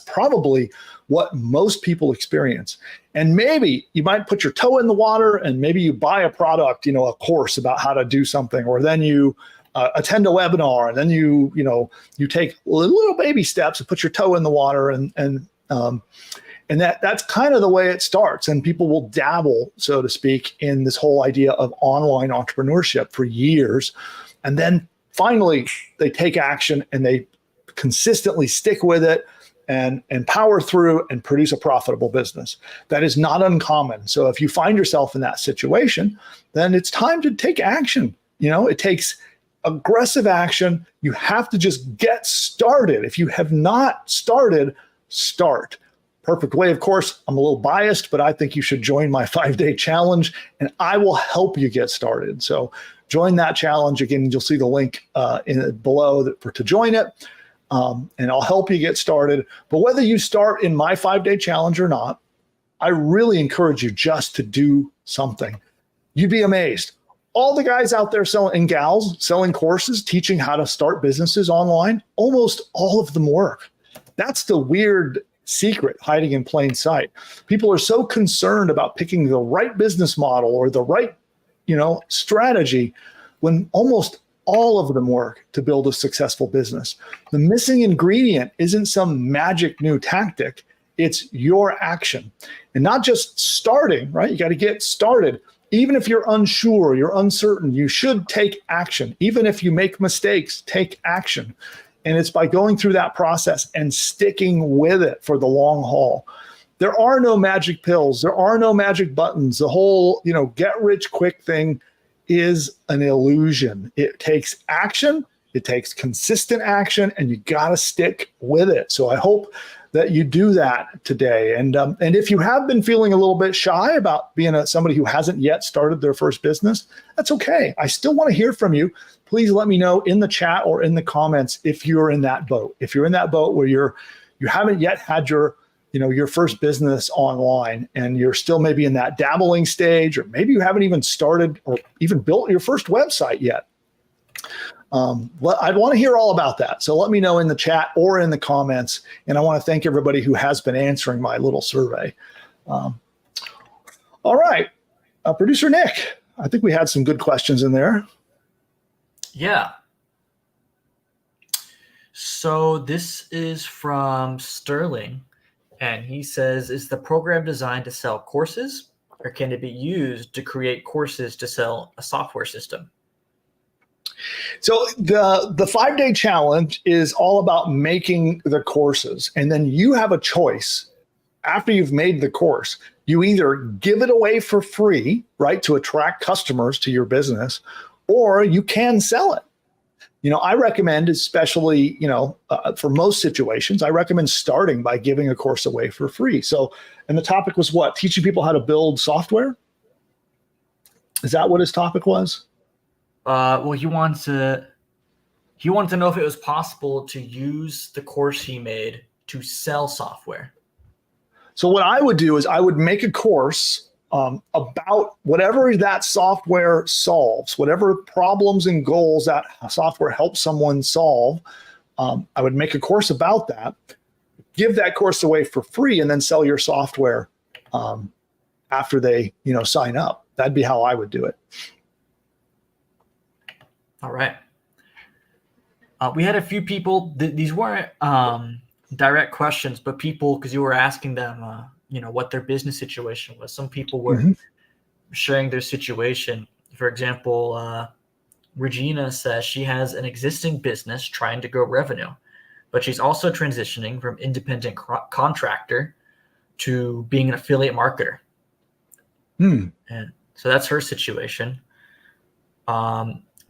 probably what most people experience. And maybe you might put your toe in the water and maybe you buy a product, a course about how to do something, or then you attend a webinar, and then you take little baby steps and put your toe in the water, and that's kind of the way it starts. And people will dabble, so to speak, in this whole idea of online entrepreneurship for years. And then finally they take action and they consistently stick with it and power through and produce a profitable business. That is not uncommon. So if you find yourself in that situation, then it's time to take action. It takes aggressive action. You have to just get started. If you have not started, start. Perfect way, of course, I'm a little biased, but I think you should join my 5-day challenge and I will help you get started. So join that challenge. Again, you'll see the link below to join it. And I'll help you get started. But whether you start in my 5-day challenge or not, I really encourage you just to do something. You'd be amazed. All the guys out there and gals selling courses, teaching how to start businesses online, almost all of them work. That's the weird secret hiding in plain sight. People are so concerned about picking the right business model or the right, strategy, when almost all of them work to build a successful business. The missing ingredient isn't some magic new tactic. It's your action. And not just starting, right? You got to get started. Even if you're unsure, you're uncertain, you should take action. Even if you make mistakes, take action. And it's by going through that process and sticking with it for the long haul. There are no magic pills. There are no magic buttons. The whole, get rich quick thing is an illusion. It takes action, it takes consistent action, and you got to stick with it. So I hope that you do that today. And if you have been feeling a little bit shy about being somebody who hasn't yet started their first business, that's okay. I still want to hear from you. Please let me know in the chat or in the comments if you're in that boat. If you're in that boat where you haven't yet had your first business online and you're still maybe in that dabbling stage, or maybe you haven't even started or even built your first website yet. I'd want to hear all about that. So let me know in the chat or in the comments. And I want to thank everybody who has been answering my little survey. All right. Producer Nick, I think we had some good questions in there. Yeah. So this is from Sterling, and he says, is the program designed to sell courses, or can it be used to create courses to sell a software system? So the 5-day challenge is all about making the courses, and then you have a choice. After you've made the course, you either give it away for free, right, to attract customers to your business, or you can sell it. I recommend, especially, for most situations, I recommend starting by giving a course away for free. So, and the topic was what? Teaching people how to build software? Is that what his topic was? Well, he wanted to know if it was possible to use the course he made to sell software. So what I would do is I would make a course about whatever that software solves, whatever problems and goals that software helps someone solve. I would make a course about that, give that course away for free, and then sell your software after they, sign up. That'd be how I would do it. All right. We had a few people. These weren't direct questions, but people, because you were asking them, what their business situation was. Some people were sharing their situation. For example, Regina says she has an existing business trying to grow revenue, but she's also transitioning from independent contractor to being an affiliate marketer. And so that's her situation.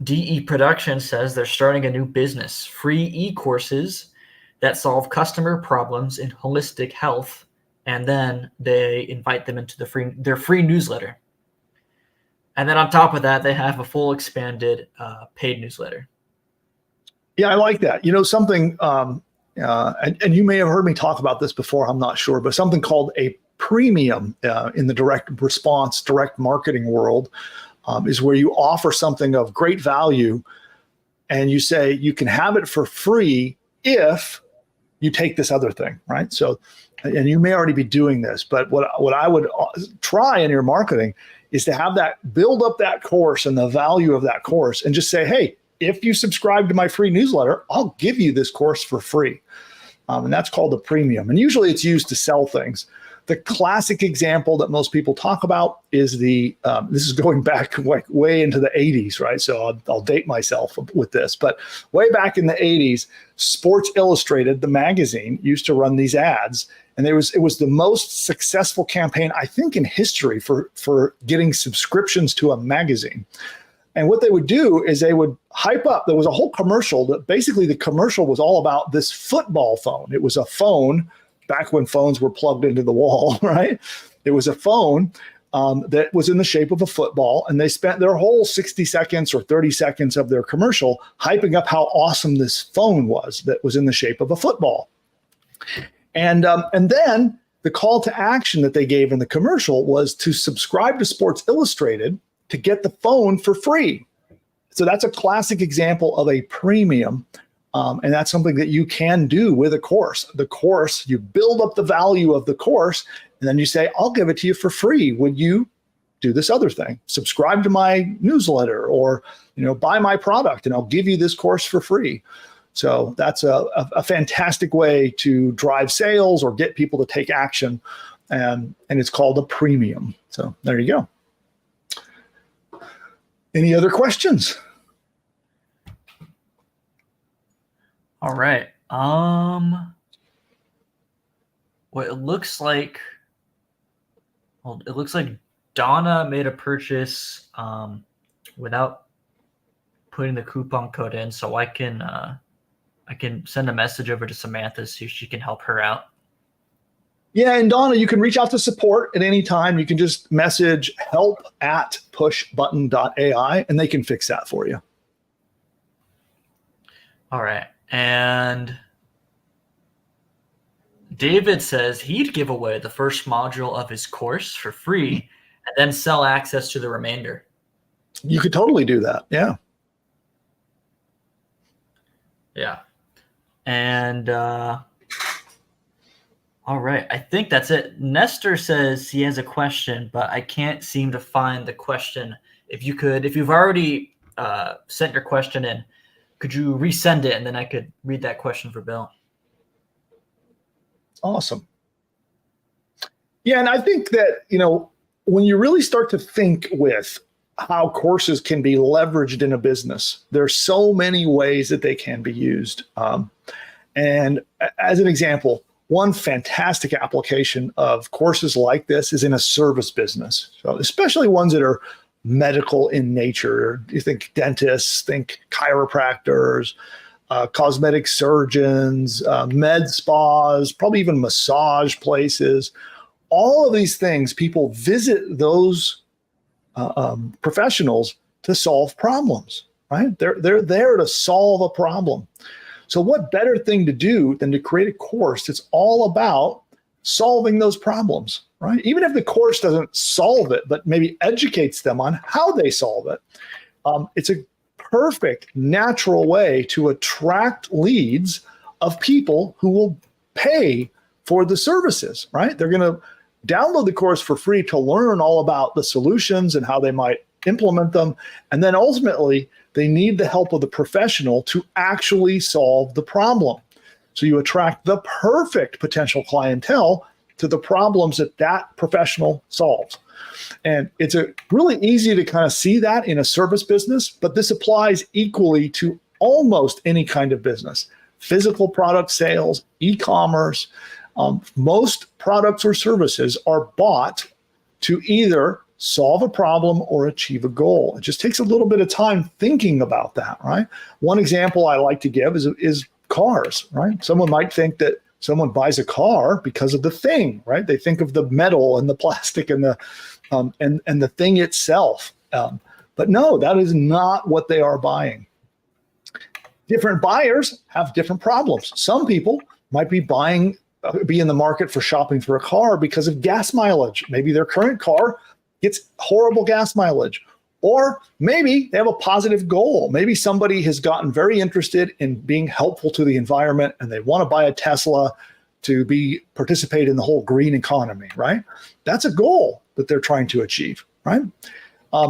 DE Production says they're starting a new business, free e-courses that solve customer problems in holistic health, and then they invite them into their free newsletter. And then on top of that, they have a full expanded paid newsletter. Yeah, I like that. Something, and you may have heard me talk about this before, I'm not sure, but something called a premium in the direct response, direct marketing world is where you offer something of great value and you say you can have it for free if you take this other thing, right? So, and you may already be doing this, but what I would try in your marketing is to have that, build up that course and the value of that course and just say, hey, if you subscribe to my free newsletter, I'll give you this course for free. And that's called a premium. And usually it's used to sell things. The classic example that most people talk about is this is going back way into the 80s, right? So I'll date myself with this, but way back in the 80s, Sports Illustrated, the magazine, used to run these ads. And it was the most successful campaign, I think, in history for getting subscriptions to a magazine. And what they would do is they would hype up. There was a whole commercial that basically the commercial was all about this football phone. It was a phone back when phones were plugged into the wall, right? It was a phone that was in the shape of a football. And they spent their whole 60 seconds or 30 seconds of their commercial hyping up how awesome this phone was that was in the shape of a football. And then the call to action that they gave in the commercial was to subscribe to Sports Illustrated to get the phone for free. So that's a classic example of a premium. And that's something that you can do with a course. The course, you build up the value of the course, and then you say, I'll give it to you for free. Would you do this other thing? Subscribe to my newsletter or, buy my product and I'll give you this course for free. So that's a fantastic way to drive sales or get people to take action. And it's called a premium. So there you go. Any other questions? All right. Well, it looks like Donna made a purchase without putting the coupon code in, so I can send a message over to Samantha, see if she can help her out. Yeah, and Donna, you can reach out to support at any time. You can just message help@pushbutton.ai, and they can fix that for you. All right. And David says he'd give away the first module of his course for free and then sell access to the remainder. You could totally do that. Yeah. Yeah. And all right. I think that's it. Nestor says he has a question, but I can't seem to find the question. If you've already sent your question in, could you resend it and then I could read that question for Bill? Awesome. Yeah, and I think that, when you really start to think with how courses can be leveraged in a business, there's so many ways that they can be used. And as an example, one fantastic application of courses like this is in a service business. So especially ones that are medical in nature. You think dentists, think chiropractors, cosmetic surgeons, med spas, probably even massage places. All of these things, people visit those professionals to solve problems, right? They're there to solve a problem. So what better thing to do than to create a course that's all about solving those problems, right? Even if the course doesn't solve it, but maybe educates them on how they solve it. It's a perfect, natural way to attract leads of people who will pay for the services, right? They're going to download the course for free to learn all about the solutions and how they might implement them. And then ultimately, they need the help of the professional to actually solve the problem. So you attract the perfect potential clientele to the problems that professional solves. And it's really easy to kind of see that in a service business, but this applies equally to almost any kind of business. Physical product sales, e-commerce, most products or services are bought to either solve a problem or achieve a goal. It just takes a little bit of time thinking about that, right? One example I like to give is cars, right? Someone might think that someone buys a car because of the thing, right? They think of the metal and the plastic and the thing itself. But no, that is not what they are buying. Different buyers have different problems. Some people might be be in the market for shopping for a car because of gas mileage. Maybe their current car gets horrible gas mileage. Or maybe they have a positive goal. Maybe somebody has gotten very interested in being helpful to the environment and they want to buy a Tesla to participate in the whole green economy, right? That's a goal that they're trying to achieve, right?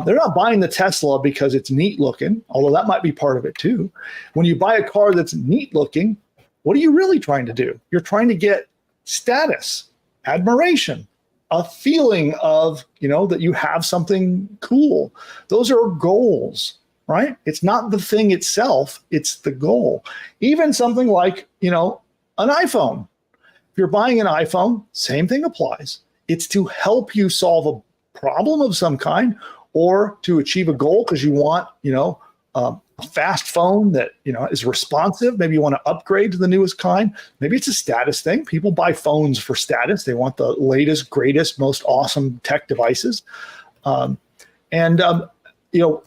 They're not buying the Tesla because it's neat looking, although that might be part of it too. When you buy a car that's neat looking, what are you really trying to do? You're trying to get status, admiration, a feeling of, that you have something cool. Those are goals, right? It's not the thing itself, it's the goal. Even something like, an iPhone. If you're buying an iPhone, same thing applies. It's to help you solve a problem of some kind or to achieve a goal because you want, a fast phone that, is responsive. Maybe you want to upgrade to the newest kind. Maybe it's a status thing. People buy phones for status. They want the latest, greatest, most awesome tech devices.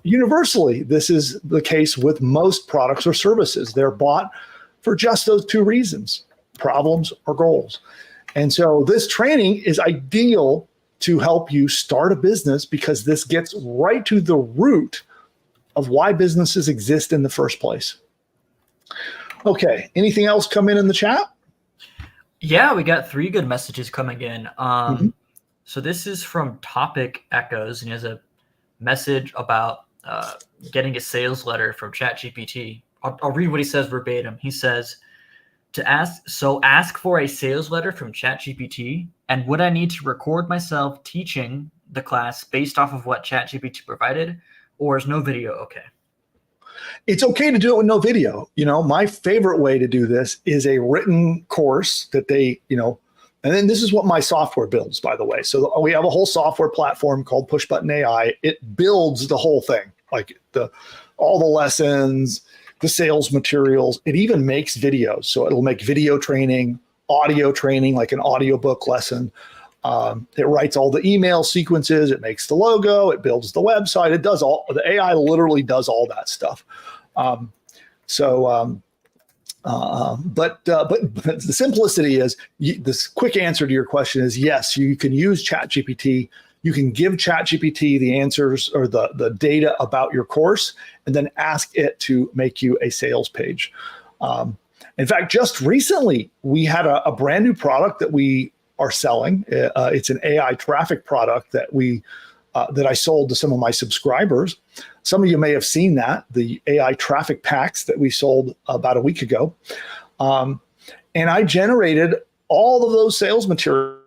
Universally, this is the case with most products or services. They're bought for just those two reasons, problems or goals. And so this training is ideal to help you start a business because this gets right to the root of why businesses exist in the first place. Okay, anything else come in the chat? Yeah, we got 3 good messages coming in. So this is from Topic Echoes, and he has a message about getting a sales letter from ChatGPT. I'll read what he says verbatim. He says, ask for a sales letter from ChatGPT, and would I need to record myself teaching the class based off of what ChatGPT provided? Or is no video okay? It's okay to do it with no video. My favorite way to do this is a written course that they, and then this is what my software builds, by the way. So we have a whole software platform called PushButton AI. It builds the whole thing, like all the lessons, the sales materials. It even makes videos. So it'll make video training, audio training, like an audiobook lesson. It writes all the email sequences. It makes the logo. It builds the website. It does the AI literally does all that stuff. But the simplicity is this quick answer to your question is yes, you can use ChatGPT. You can give ChatGPT the answers or the data about your course and then ask it to make you a sales page. In fact, just recently, we had a brand new product that we are selling. It's an AI traffic product that we that I sold to some of my subscribers. Some of you may have seen that, the AI traffic packs that we sold about a week ago. And I generated all of those sales materials.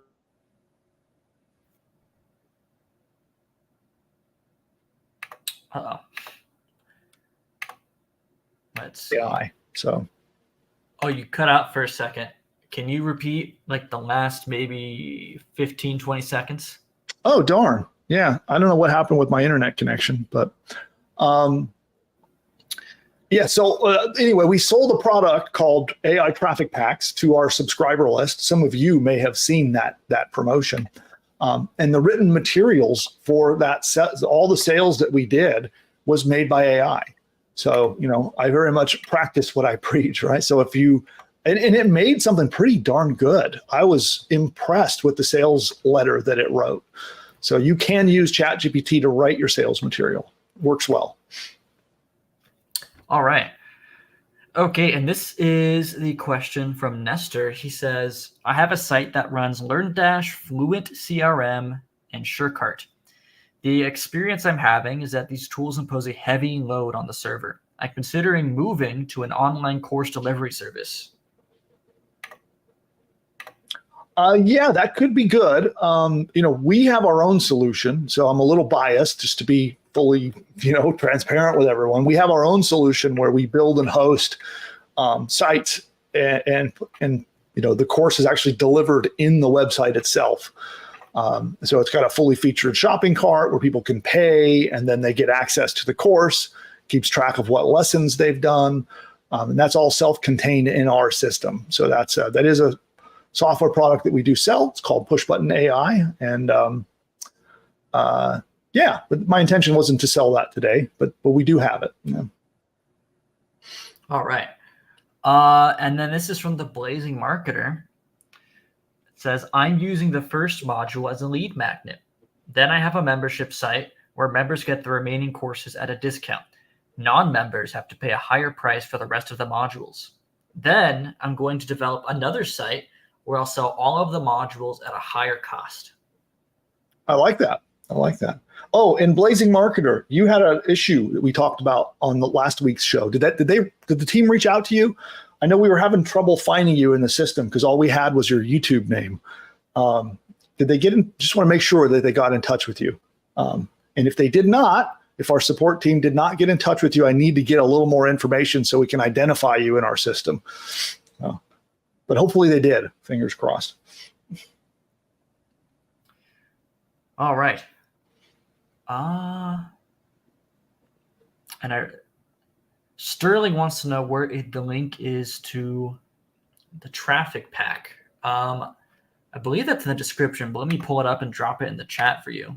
Let's see. AI. So, oh, you cut out for a second. Can you repeat like the last maybe 15, 20 seconds? oh, darn. Yeah. I don't know what happened with my internet connection, but yeah. So anyway, we sold a product called AI Traffic Packs to our subscriber list. Some of you may have seen that promotion. And the written materials for that all the sales that we did was made by AI. So, I very much practice what I preach, right? So if you, and it made something pretty darn good. I was impressed with the sales letter that it wrote. So you can use ChatGPT to write your sales material. Works well. All right. Okay, and this is the question from Nestor. He says, I have a site that runs LearnDash, Fluent CRM, and SureCart. The experience I'm having is that these tools impose a heavy load on the server. I'm considering moving to an online course delivery service. Yeah, that could be good. We have our own solution, so I'm a little biased just to be fully, transparent with everyone. We have our own solution where we build and host sites, and the course is actually delivered in the website itself. So it's got a fully featured shopping cart where people can pay, and then they get access to the course, keeps track of what lessons they've done, and that's all self-contained in our system. So that is a software product that we do sell. It's called PushButton AI, and yeah, but my intention wasn't to sell that today, but we do have it. Yeah. All right. And then this is from the Blazing Marketer. It says, I'm using the first module as a lead magnet. Then I have a membership site where members get the remaining courses at a discount. Non-members have to pay a higher price for the rest of the modules. Then I'm going to develop another site where I'll sell all of the modules at a higher cost. I like that. Oh, and Blazing Marketer, you had an issue that we talked about on the last week's show. Did the team reach out to you? I know we were having trouble finding you in the system because all we had was your YouTube name. Did they get in? Just want to make sure that they got in touch with you. And if they did not, if our support team did not get in touch with you, I need to get a little more information so we can identify you in our system. But hopefully they did. Fingers crossed. All right. Sterling wants to know where the link is to the traffic pack. I believe that's in the description, but let me pull it up and drop it in the chat for you.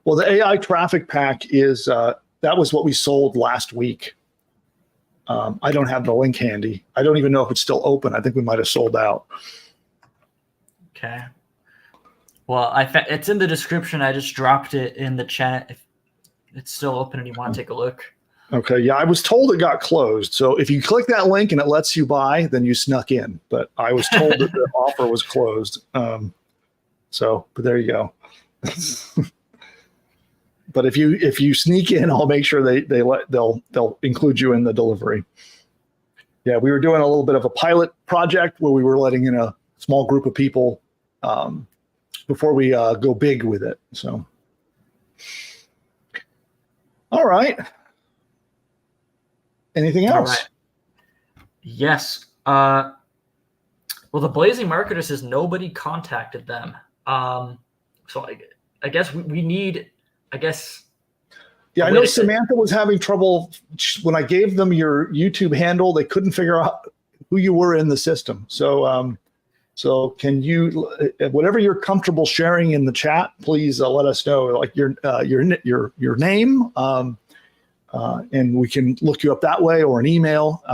Well, the AI traffic pack is that was what we sold last week. I don't have the link handy. I don't even know if it's still open. I think we might have sold out. Okay. Well, it's in the description. I just dropped it in the chat. If it's still open and you want to take a look. Okay. Yeah, I was told it got closed. So if you click that link and it lets you buy, then you snuck in. But I was told that the offer was closed. But there you go. But if you sneak in, I'll make sure they'll include you in the delivery. Yeah, we were doing a little bit of a pilot project where we were letting in a small group of people before we go big with it. So, all right. Anything else? All right. Yes. Well, the Blazing Marketer says nobody contacted them. So I guess we need. I guess. Yeah, I know Samantha was having trouble when I gave them your YouTube handle. They couldn't figure out who you were in the system. So, so can you, whatever you're comfortable sharing in the chat, please let us know, like your name, and we can look you up that way, or an email.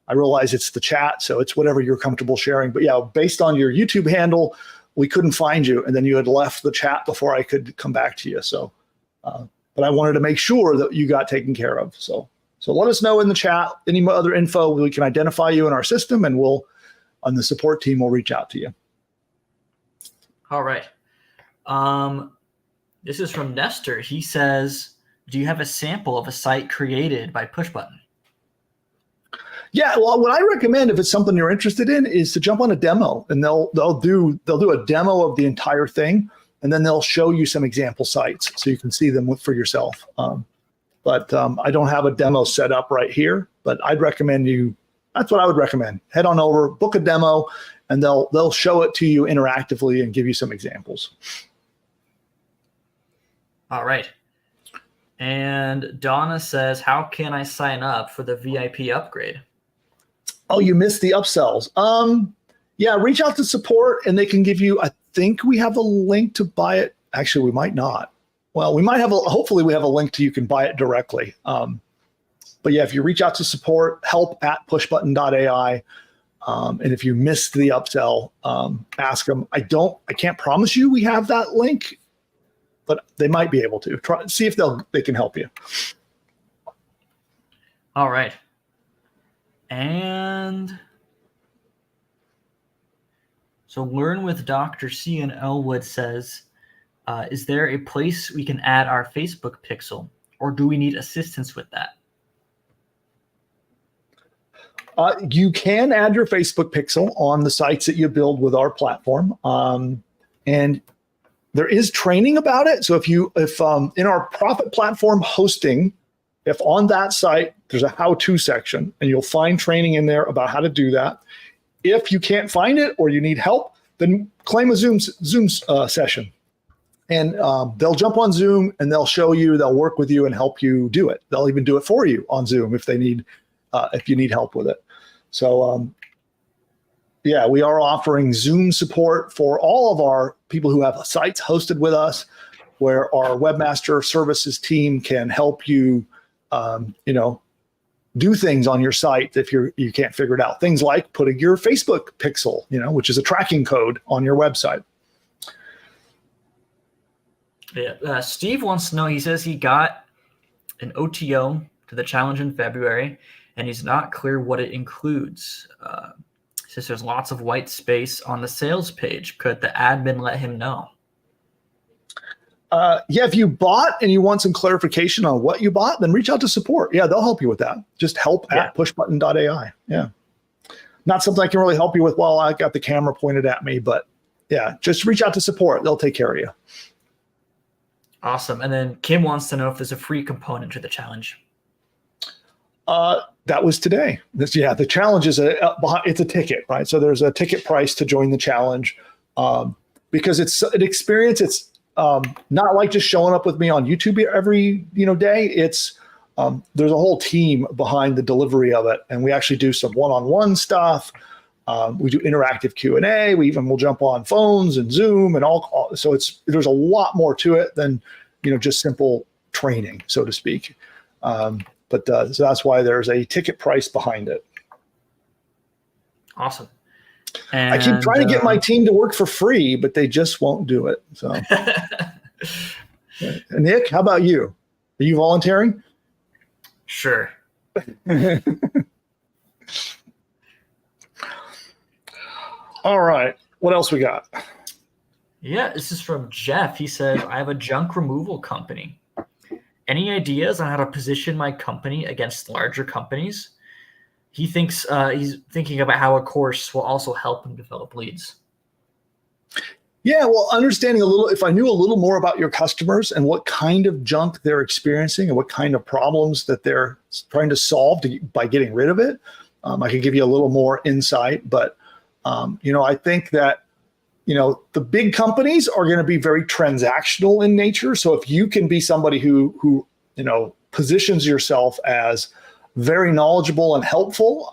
I realize it's the chat, so it's whatever you're comfortable sharing. But yeah, based on your YouTube handle, we couldn't find you, and then you had left the chat before I could come back to you. So, but I wanted to make sure that you got taken care of. So let us know in the chat any other info. We can identify you in our system, and we'll, on the support team, will reach out to you. All right. This is from Nestor. He says, do you have a sample of a site created by PushButton? Yeah, well, what I recommend if it's something you're interested in is to jump on a demo, and they'll do a demo of the entire thing, and then they'll show you some example sites so you can see them for yourself. But I don't have a demo set up right here, but I'd recommend you. That's what I would recommend. Head on over, book a demo, and they'll show it to you interactively and give you some examples. All right. And Donna says, how can I sign up for the VIP upgrade? Oh, you missed the upsells. Yeah, reach out to support and they can give you, I think we have a link to buy it. Actually, we might not. Well, we might have hopefully we have a link to you can buy it directly. But yeah, if you reach out to support, help@pushbutton.ai. And if you missed the upsell, ask them. I can't promise you we have that link, but they might be able to. See if they can help you. All right. And so Learn with Dr. C and Elwood says, is there a place we can add our Facebook pixel, or do we need assistance with that? You can add your Facebook pixel on the sites that you build with our platform. And there is training about it. So if in our profit platform hosting, if on that site, there's a how-to section and you'll find training in there about how to do that. If you can't find it or you need help, then claim a Zoom session. And they'll jump on Zoom and they'll show you, they'll work with you and help you do it. They'll even do it for you on Zoom if you need help with it. So yeah, we are offering Zoom support for all of our people who have sites hosted with us, where our webmaster services team can help you, do things on your site if you can't figure it out. Things like putting your Facebook pixel, which is a tracking code on your website. Yeah, Steve wants to know. He says he got an OTO to the challenge in February, and he's not clear what it includes. He says there's lots of white space on the sales page. Could the admin let him know? Yeah, if you bought and you want some clarification on what you bought, then reach out to support. Yeah, they'll help you with that. Just help@pushbutton.ai. Yeah. Not something I can really help you with while I got the camera pointed at me, but yeah, just reach out to support. They'll take care of you. Awesome. And then Kim wants to know if there's a free component to the challenge. That was today. The challenge is it's a ticket, right? So there's a ticket price to join the challenge because it's an experience. It's not like just showing up with me on YouTube every day. It's there's a whole team behind the delivery of it, and we actually do some one-on-one stuff. We do interactive Q&A. Will jump on phones and Zoom and all. So there's a lot more to it than just simple training, so to speak. So that's why there's a ticket price behind it. Awesome. And, I keep trying to get my team to work for free, but they just won't do it. So, Nick, how about you? Are you volunteering? Sure. All right. What else we got? Yeah, this is from Jeff. He says, I have a junk removal company. Any ideas on how to position my company against larger companies? He thinks he's thinking about how a course will also help him develop leads. Yeah, well, understanding if I knew a little more about your customers and what kind of junk they're experiencing and what kind of problems that they're trying to solve by getting rid of it, I could give you a little more insight. But, I think that, the big companies are going to be very transactional in nature. So if you can be somebody who positions yourself as very knowledgeable and helpful,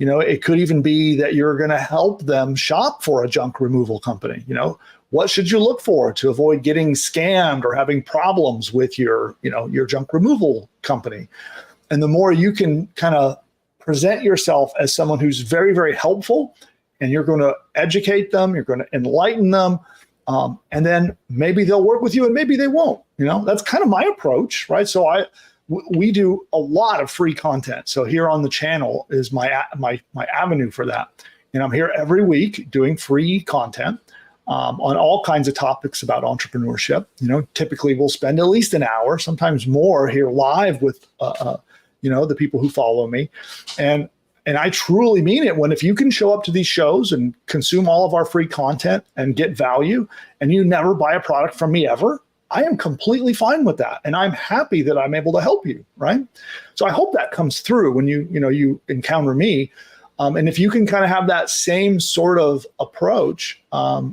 it could even be that you're going to help them shop for a junk removal company. What should you look for to avoid getting scammed or having problems with your junk removal company? And the more you can kind of present yourself as someone who's very, very helpful, and you're going to educate them, you're going to enlighten them, and then maybe they'll work with you and maybe they won't. That's kind of my approach, right? So we do a lot of free content. So here on the channel is my avenue for that. And I'm here every week doing free content. on all kinds of topics about entrepreneurship. Typically we'll spend at least an hour, sometimes more, here live with the people who follow me, and I truly mean it. If you can show up to these shows and consume all of our free content and get value, and you never buy a product from me ever, I am completely fine with that, and I'm happy that I'm able to help you. Right? So I hope that comes through when you encounter me. And if you can kind of have that same sort of approach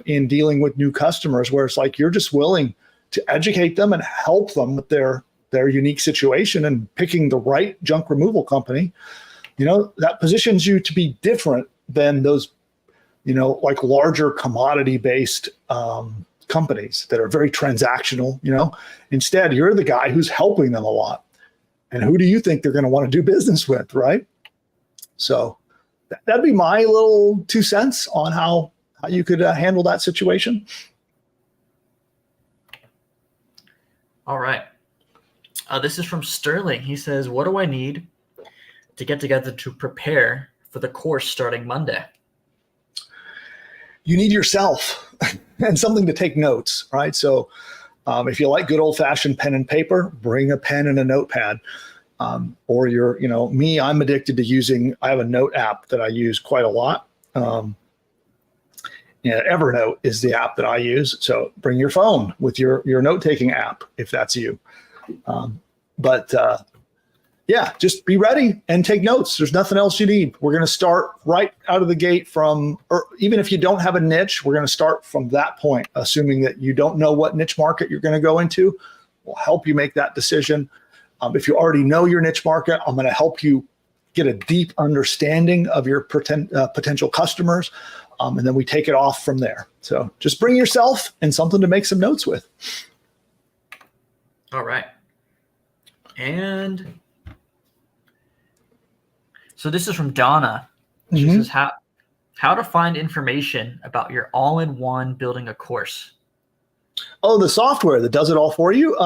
in dealing with new customers, where it's like you're just willing to educate them and help them with their unique situation and picking the right junk removal company, that positions you to be different than those, like larger commodity-based companies that are very transactional. Instead, you're the guy who's helping them a lot. And who do you think they're going to want to do business with, right? So that'd be my little 2 cents on how you could handle that situation. All right. This is from Sterling. He says, what do I need to get together to prepare for the course starting Monday? You need yourself and something to take notes, right? So if you like good old-fashioned pen and paper, bring a pen and a notepad. Or me, I'm addicted to I have a note app that I use quite a lot. Evernote is the app that I use. So bring your phone with your note-taking app if that's you. Just be ready and take notes. There's nothing else you need. We're going to start right out of the gate or even if you don't have a niche, we're going to start from that point, assuming that you don't know what niche market you're going to go into. We'll help you make that decision. If you already know your niche market, I'm going to help you get a deep understanding of your potential customers. And then we take it off from there. So just bring yourself and something to make some notes with. All right. And so this is from Donna. She says, how to find information about your all-in-one building a course. Oh, the software that does it all for you.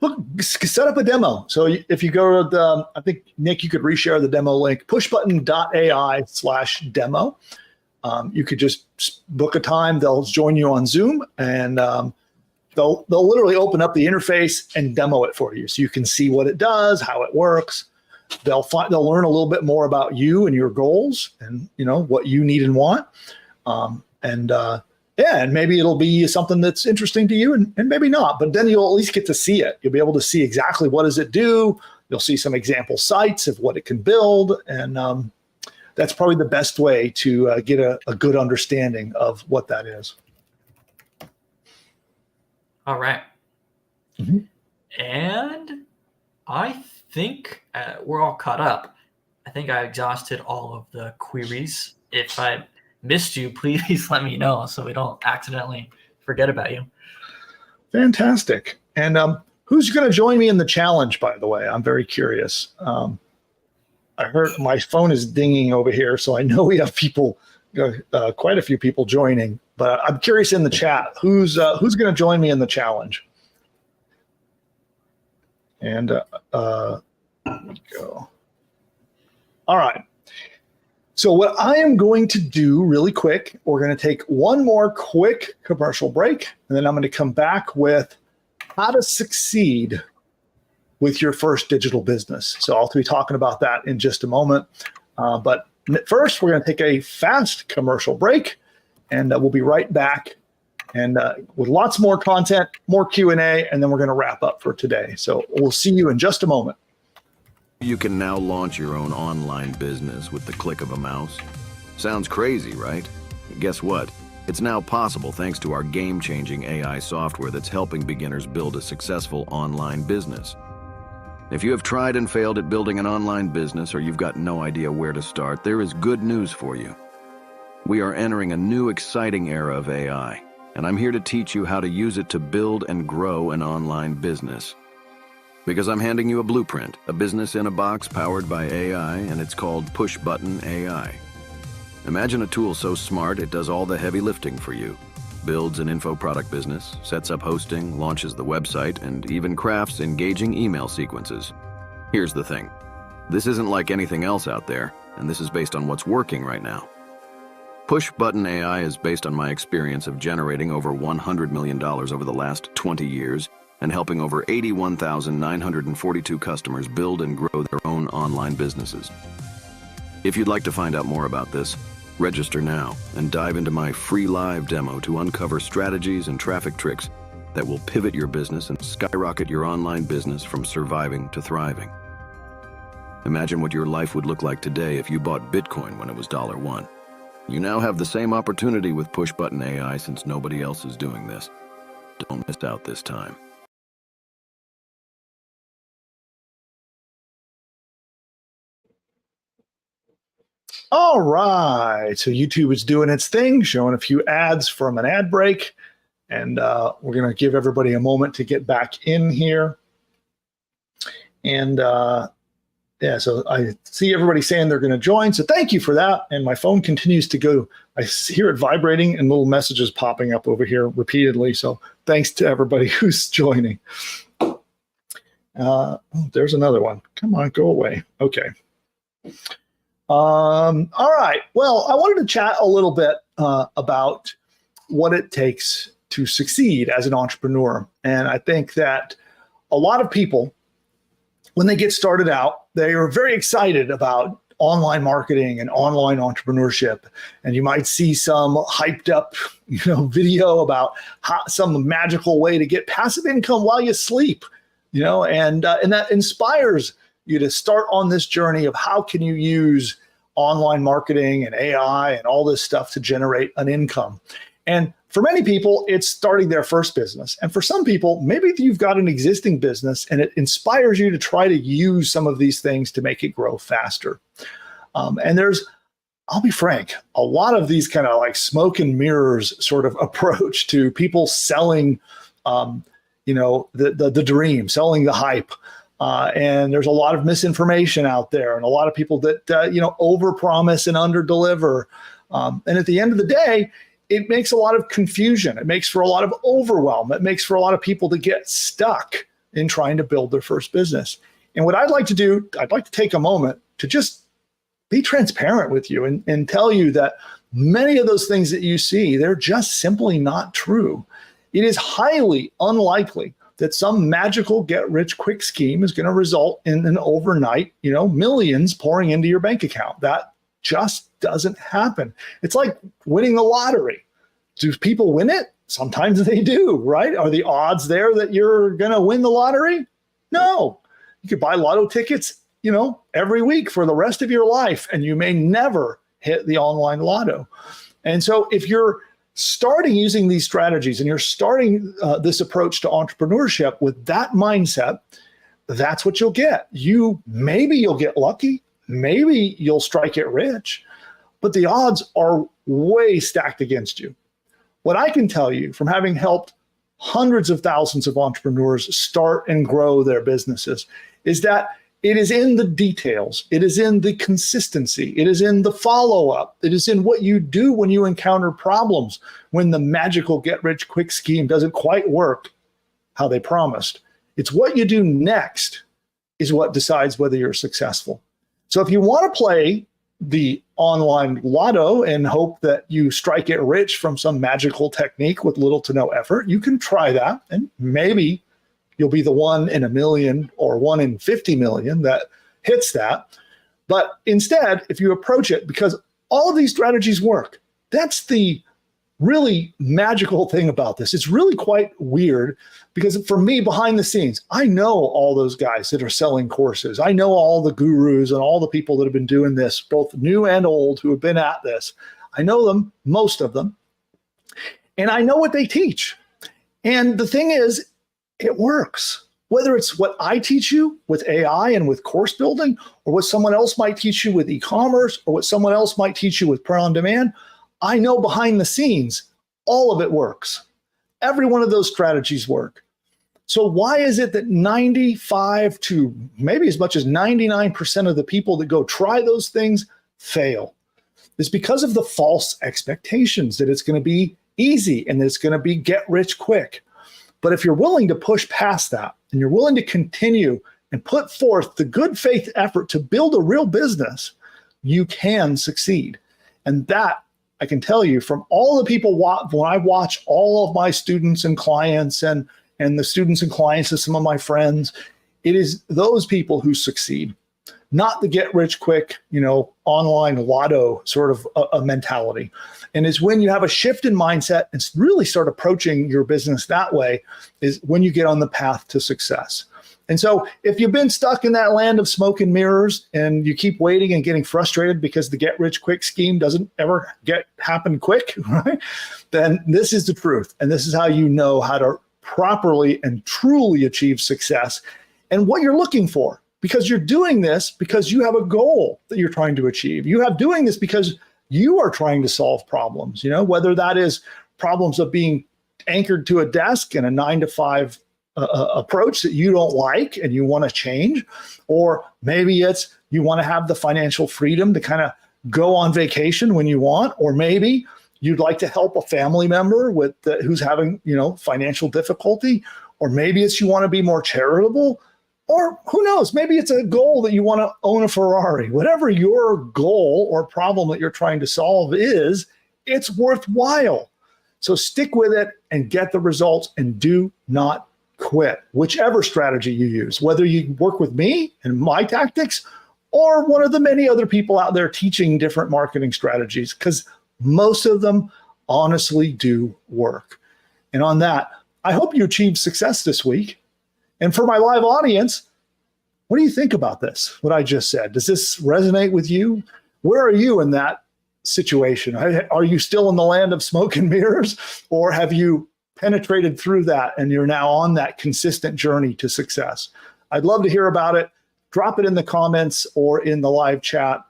Look, set up a demo. So if you go to I think, Nick, you could reshare the demo link, pushbutton.ai/demo. You could just book a time. They'll join you on Zoom, and they'll literally open up the interface and demo it for you, so you can see what it does, how it works. They'll learn a little bit more about you and your goals, and what you need and want. And maybe it'll be something that's interesting to you, and maybe not, but then you'll at least get to see it. You'll be able to see exactly what does it do. You'll see some example sites of what it can build. And that's probably the best way to get a good understanding of what that is. All right. And I think we're all caught up. I think I exhausted all of the queries. If I missed you, please let me know so we don't accidentally forget about you. Fantastic. And who's going to join me in the challenge, by the way? I'm very curious. I heard my phone is dinging over here, so I know we have people, quite a few people joining. But I'm curious in the chat, who's going to join me in the challenge? And there we go. All right. So what I am going to do really quick, we're going to take one more quick commercial break, and then I'm going to come back with how to succeed with your first digital business. So I'll be talking about that in just a moment. But first, we're going to take a fast commercial break, and we'll be right back and with lots more content, more Q&A, and then we're going to wrap up for today. So we'll see you in just a moment. You can now launch your own online business with the click of a mouse. Sounds crazy, right? Guess what? It's now possible thanks to our game-changing AI software that's helping beginners build a successful online business. If you have tried and failed at building an online business, or you've got no idea where to start, there is good news for you. We are entering a new exciting era of AI, and I'm here to teach you how to use it to build and grow an online business. Because I'm handing you a blueprint, a business in a box powered by AI, and it's called PushButton AI. Imagine a tool so smart it does all the heavy lifting for you. Builds an info product business, sets up hosting, launches the website, and even crafts engaging email sequences. Here's the thing. This isn't like anything else out there, and this is based on what's working right now. PushButton AI is based on my experience of generating over $100 million over the last 20 years and helping over 81,942 customers build and grow their own online businesses. If you'd like to find out more about this, register now and dive into my free live demo to uncover strategies and traffic tricks that will pivot your business and skyrocket your online business from surviving to thriving. Imagine what your life would look like today if you bought Bitcoin when it was $1. You now have the same opportunity with PushButton AI since nobody else is doing this. Don't miss out this time. All right, so YouTube is doing its thing, showing a few ads from an ad break, and we're going to give everybody a moment to get back in here. And yeah, so I see everybody saying they're going to join, so thank you for that. And my phone continues to go. I hear it vibrating and little messages popping up over here repeatedly, so thanks to everybody who's joining. Oh, there's another one. Come on, go away. Okay. All right. Well, I wanted to chat a little bit about what it takes to succeed as an entrepreneur. And I think that a lot of people, when they get started out, they are very excited about online marketing and online entrepreneurship. And you might see some hyped up, video about some magical way to get passive income while you sleep, and that inspires you to start on this journey of how can you use online marketing and AI and all this stuff to generate an income. And for many people, it's starting their first business. And for some people, maybe you've got an existing business and it inspires you to try to use some of these things to make it grow faster. And I'll be frank, a lot of these kind of like smoke and mirrors sort of approach to people selling, the dream, selling the hype. And there's a lot of misinformation out there and a lot of people that, overpromise and underdeliver. And at the end of the day, it makes a lot of confusion. It makes for a lot of overwhelm. It makes for a lot of people to get stuck in trying to build their first business. And what I'd like to do, I'd like to take a moment to just be transparent with you and tell you that many of those things that you see, they're just simply not true. It is highly unlikely that some magical get-rich-quick scheme is going to result in an overnight, millions pouring into your bank account. That just doesn't happen. It's like winning the lottery. Do people win it? Sometimes they do, right? Are the odds there that you're going to win the lottery? No. You could buy lotto tickets, every week for the rest of your life, and you may never hit the online lotto. And so if you're starting using these strategies and you're starting this approach to entrepreneurship with that mindset, that's what you'll get. Maybe you'll get lucky, maybe you'll strike it rich, but the odds are way stacked against you. What I can tell you from having helped hundreds of thousands of entrepreneurs start and grow their businesses is that it is in the details. It is in the consistency. It is in the follow-up. It is in what you do when you encounter problems, when the magical get-rich-quick scheme doesn't quite work how they promised. It's what you do next is what decides whether you're successful. So if you want to play the online lotto and hope that you strike it rich from some magical technique with little to no effort, you can try that, and maybe you'll be the 1 in a million or 1 in 50 million that hits that. But instead, if you approach it, because all of these strategies work, that's the really magical thing about this. It's really quite weird because for me, behind the scenes, I know all those guys that are selling courses. I know all the gurus and all the people that have been doing this, both new and old, who have been at this. I know them, most of them, and I know what they teach. And the thing is, it works. Whether it's what I teach you with AI and with course building, or what someone else might teach you with e-commerce, or what someone else might teach you with print on demand, I know behind the scenes, all of it works. Every one of those strategies work. So why is it that 95 to maybe as much as 99% of the people that go try those things fail? It's because of the false expectations that it's going to be easy and that it's going to be get rich quick. But if you're willing to push past that and you're willing to continue and put forth the good faith effort to build a real business, you can succeed. And that I can tell you from all the people, when I watch all of my students and clients and the students and clients of some of my friends, it is those people who succeed, not the get rich quick, online lotto sort of a mentality. And it's when you have a shift in mindset and really start approaching your business that way is when you get on the path to success. And so if you've been stuck in that land of smoke and mirrors and you keep waiting and getting frustrated because the get rich quick scheme doesn't ever happen quick, right? Then this is the truth. And this is how you know how to properly and truly achieve success and what you're looking for, because you're doing this because you have a goal that you're trying to achieve. You have doing this because you are trying to solve problems, whether that is problems of being anchored to a desk in a 9-to-5 approach that you don't like and you want to change, or maybe it's you want to have the financial freedom to kind of go on vacation when you want, or maybe you'd like to help a family member who's having financial difficulty, or maybe it's you want to be more charitable, or who knows, maybe it's a goal that you want to own a Ferrari. Whatever your goal or problem that you're trying to solve is, it's worthwhile. So stick with it and get the results, and do not quit, whichever strategy you use, whether you work with me and my tactics or one of the many other people out there teaching different marketing strategies, because most of them honestly do work. And on that, I hope you achieve success this week. And for my live audience, what do you think about this, what I just said? Does this resonate with you? Where are you in that situation? Are you still in the land of smoke and mirrors, or have you penetrated through that and you're now on that consistent journey to success? I'd love to hear about it. Drop it in the comments or in the live chat.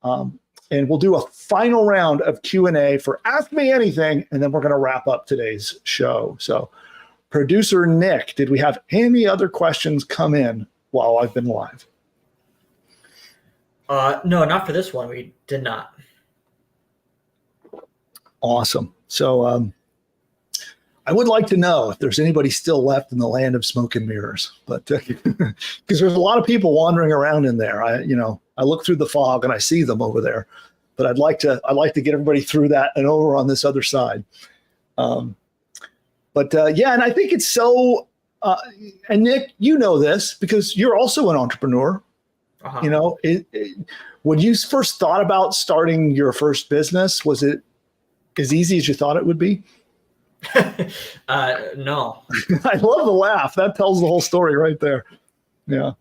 And we'll do a final round of Q&A for Ask Me Anything, and then we're going to wrap up today's show. So producer Nick, did we have any other questions come in while I've been live? No, not for this one. We did not. Awesome. So I would like to know if there's anybody still left in the land of smoke and mirrors, but because there's a lot of people wandering around in there. I look through the fog and I see them over there, but I'd like to get everybody through that and over on this other side. And I think it's so, and Nick, this because you're also an entrepreneur. Uh-huh. When you first thought about starting your first business, was it as easy as you thought it would be? No. I love the laugh. That tells the whole story right there. Yeah.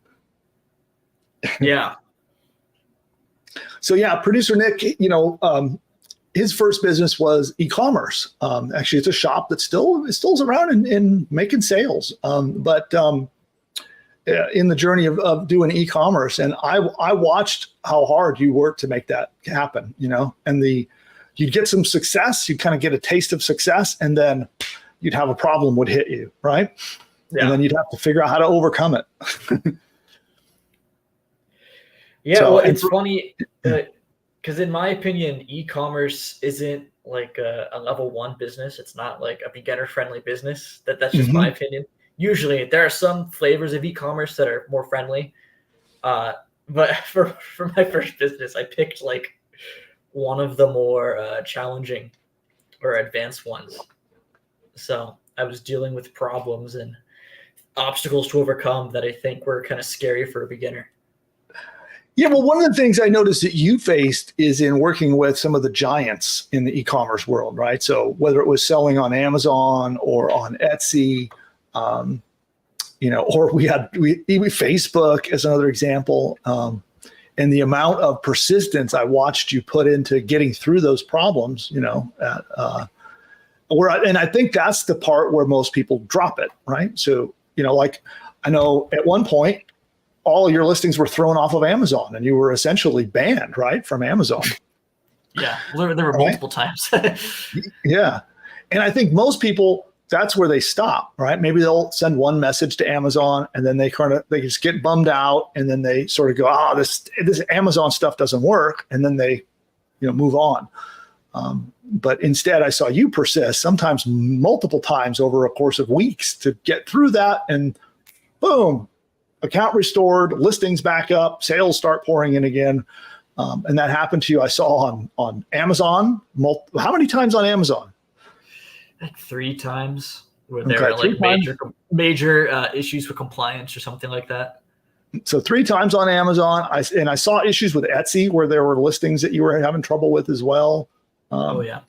Yeah. So producer Nick, his first business was e-commerce. Actually, it's a shop that still is around and making sales. But in the journey of doing e-commerce, and I watched how hard you worked to make that happen. And you'd get some success, you'd kind of get a taste of success, and then you'd have a problem would hit you, right? Yeah. And then you'd have to figure out how to overcome it. It's funny because in my opinion, e-commerce isn't like a level 1 business. It's not like a beginner-friendly business. That's just my opinion. Usually, there are some flavors of e-commerce that are more friendly. But for my first business, I picked like one of the more challenging or advanced ones. So I was dealing with problems and obstacles to overcome that I think were kind of scary for a beginner. Yeah, well, one of the things I noticed that you faced is in working with some of the giants in the e-commerce world, right? So whether it was selling on Amazon or on Etsy, or we Facebook as another example. And the amount of persistence I watched you put into getting through those problems, and I think that's the part where most people drop it, right? So, like I know at one point, all your listings were thrown off of Amazon and you were essentially banned, right, from Amazon. Yeah, there were multiple times. Yeah. And I think most people, that's where they stop, right? Maybe they'll send one message to Amazon and then they just get bummed out, and then they sort of go, this Amazon stuff doesn't work, and then they, move on. But instead, I saw you persist, sometimes multiple times over a course of weeks, to get through that, and boom, account restored, listings back up, sales start pouring in again. And that happened to you, I saw on Amazon. How many times on Amazon? Like 3 times where there were like major issues with compliance or something like that. So 3 times on Amazon. I saw issues with Etsy where there were listings that you were having trouble with as well. Oh yeah.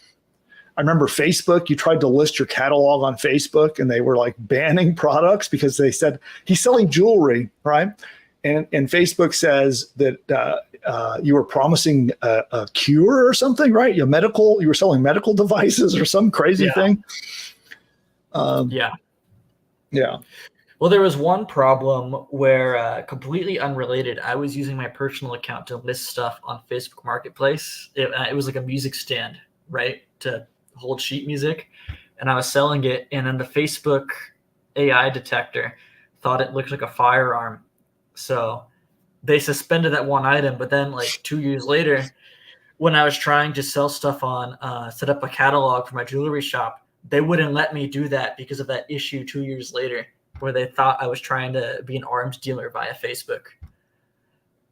I remember Facebook, you tried to list your catalog on Facebook and they were like banning products because they said he's selling jewelry, right? And Facebook says that you were promising a cure or something, right? You were selling medical devices or some crazy thing. Yeah. Yeah. Well, there was one problem where completely unrelated. I was using my personal account to list stuff on Facebook Marketplace. It was like a music stand, right? To hold sheet music. And I was selling it. And then the Facebook AI detector thought it looked like a firearm. So they suspended that one item. But then like 2 years later, when I was trying to sell stuff on, set up a catalog for my jewelry shop, they wouldn't let me do that because of that issue 2 years later, where they thought I was trying to be an arms dealer via Facebook.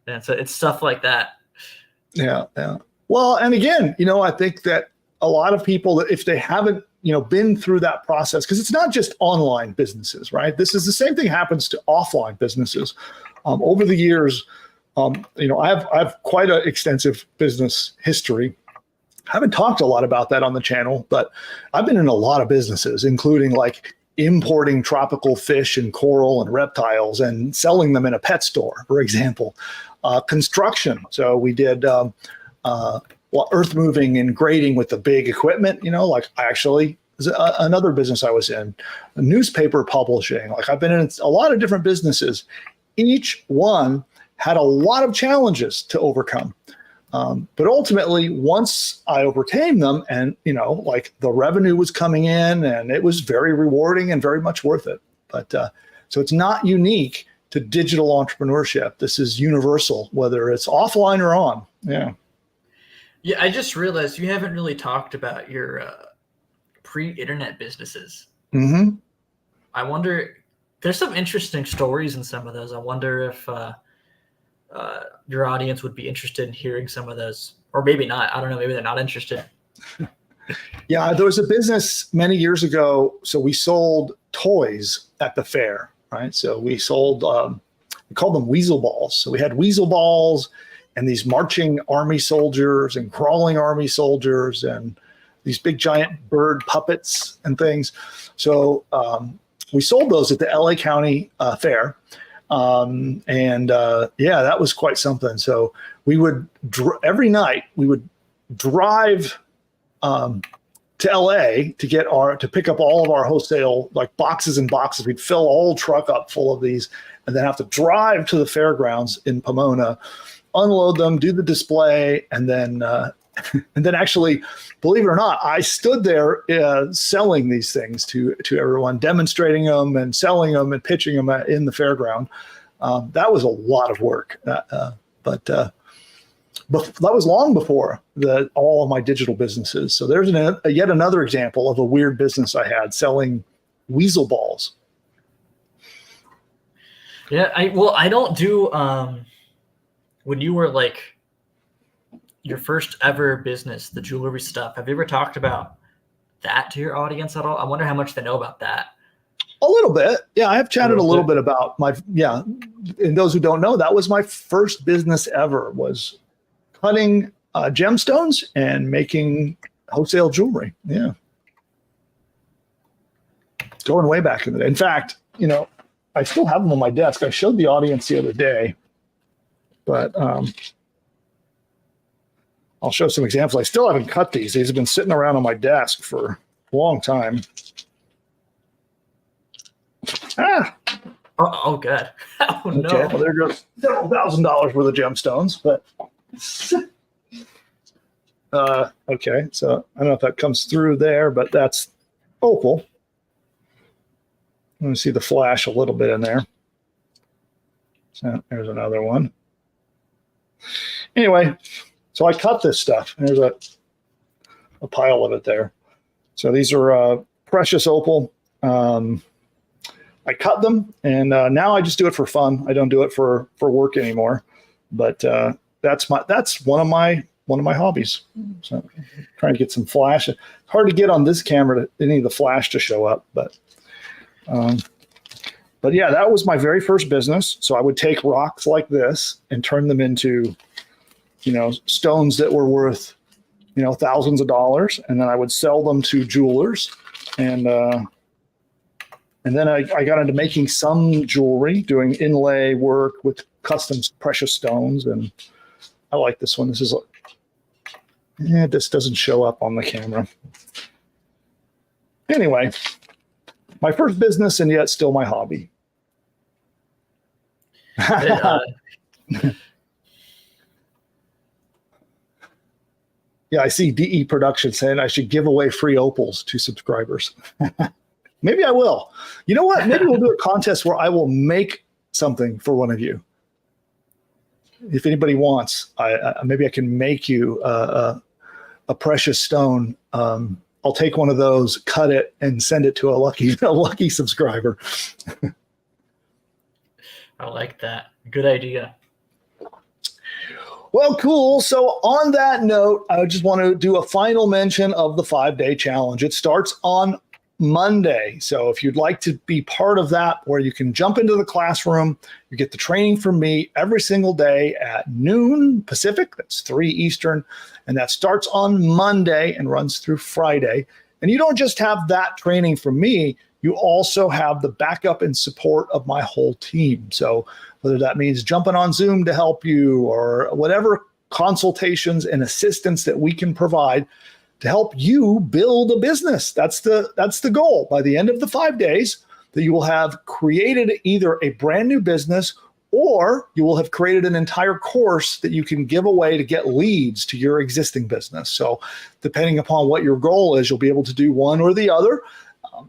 And so it's stuff like that. Yeah. Yeah. Well, and again, I think that a lot of people, if they haven't, been through that process, because it's not just online businesses, right? This is the same thing happens to offline businesses. Over the years, I have quite an extensive business history. I haven't talked a lot about that on the channel, but I've been in a lot of businesses, including like importing tropical fish and coral and reptiles and selling them in a pet store, for example. Construction. So we did earth moving and grading with the big equipment, another business I was in, newspaper publishing. Like I've been in a lot of different businesses. Each one had a lot of challenges to overcome. But ultimately, once I overcame them and, the revenue was coming in and it was very rewarding and very much worth it. But so it's not unique to digital entrepreneurship. This is universal, whether it's offline or on. Yeah. Yeah. I just realized you haven't really talked about your pre-internet businesses. Mm-hmm. I wonder, there's some interesting stories in some of those. I wonder if your audience would be interested in hearing some of those, or maybe not. I don't know. Maybe they're not interested. Yeah, there was a business many years ago. So we sold toys at the fair, right? So we sold, we called them weasel balls. So we had weasel balls and these marching army soldiers and crawling army soldiers and these big giant bird puppets and things. So we sold those at the LA County Fair. That was quite something. So we would every night we would drive to LA to pick up all of our wholesale, like boxes and boxes. We'd fill a whole truck up full of these and then have to drive to the fairgrounds in Pomona, unload them, do the display, and then actually, believe it or not, I stood there selling these things to everyone, demonstrating them and selling them and pitching them in the fairground. That was a lot of work, but that was long before all of my digital businesses. So there's yet another example of a weird business I had selling weasel balls. Yeah, I don't do when you were like your first ever business, the jewelry stuff. Have you ever talked about that to your audience at all? I wonder how much they know about that. A little bit. Yeah, I have chatted a little bit about and those who don't know, that was my first business ever, was cutting gemstones and making wholesale jewelry. Yeah. Going way back in the day. In fact, I still have them on my desk. I showed the audience the other day, but I'll show some examples. I still haven't cut these. These have been sitting around on my desk for a long time. Oh God. Oh okay, no. well, there goes several $1,000s worth of gemstones, but okay, so I don't know if that comes through there, but that's opal. Let me see the flash a little bit in there. So there's another one. Anyway, so I cut this stuff. There's a pile of it there. So these are precious opal. I cut them, and now I just do it for fun. I don't do it for work anymore. But that's one of my hobbies. So I'm trying to get some flash. It's hard to get on this camera any of the flash to show up, but yeah, that was my very first business. So I would take rocks like this and turn them into, stones that were worth, thousands of dollars, and then I would sell them to jewelers, and then I got into making some jewelry, doing inlay work with custom precious stones, and I like this one. This doesn't show up on the camera. Anyway, my first business, and yet still my hobby. Yeah, I see DE Production saying I should give away free opals to subscribers. Maybe I will. You know what? Maybe we'll do a contest where I will make something for one of you. If anybody wants, maybe I can make you a precious stone. I'll take one of those, cut it, and send it to a lucky subscriber. I like that. Good idea. Well, cool. So on that note, I just want to do a final mention of the 5-day challenge. It starts on Monday. So if you'd like to be part of that, where you can jump into the classroom, you get the training from me every single day at noon Pacific, that's 3 Eastern, and that starts on Monday and runs through Friday. And you don't just have that training from me, you also have the backup and support of my whole team. So whether that means jumping on Zoom to help you, or whatever consultations and assistance that we can provide to help you build a business. That's the goal. By the end of the 5 days, that you will have created either a brand new business, or you will have created an entire course that you can give away to get leads to your existing business. So depending upon what your goal is, you'll be able to do one or the other.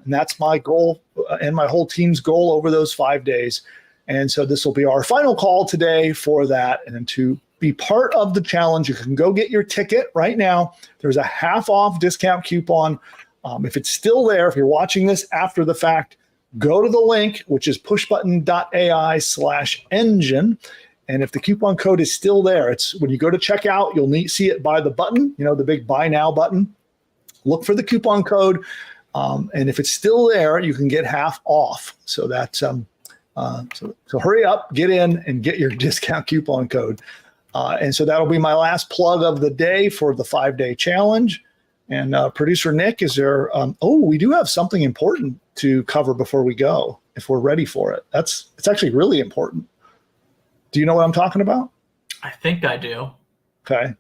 And that's my goal and my whole team's goal over those 5 days. And so this will be our final call today for that. And to be part of the challenge, you can go get your ticket right now. There's a half-off discount coupon. If it's still there, if you're watching this after the fact, go to the link, which is pushbutton.ai/engine. And if the coupon code is still there, it's when you go to checkout, you'll see it by the button, the big buy now button. Look for the coupon code. And if it's still there, you can get half off. So that's so hurry up, get in and get your discount coupon code. And so that'll be my last plug of the day for the 5-day challenge. And producer Nick, is there? We do have something important to cover before we go, if we're ready for it. It's actually really important. Do you know what I'm talking about? I think I do. Okay.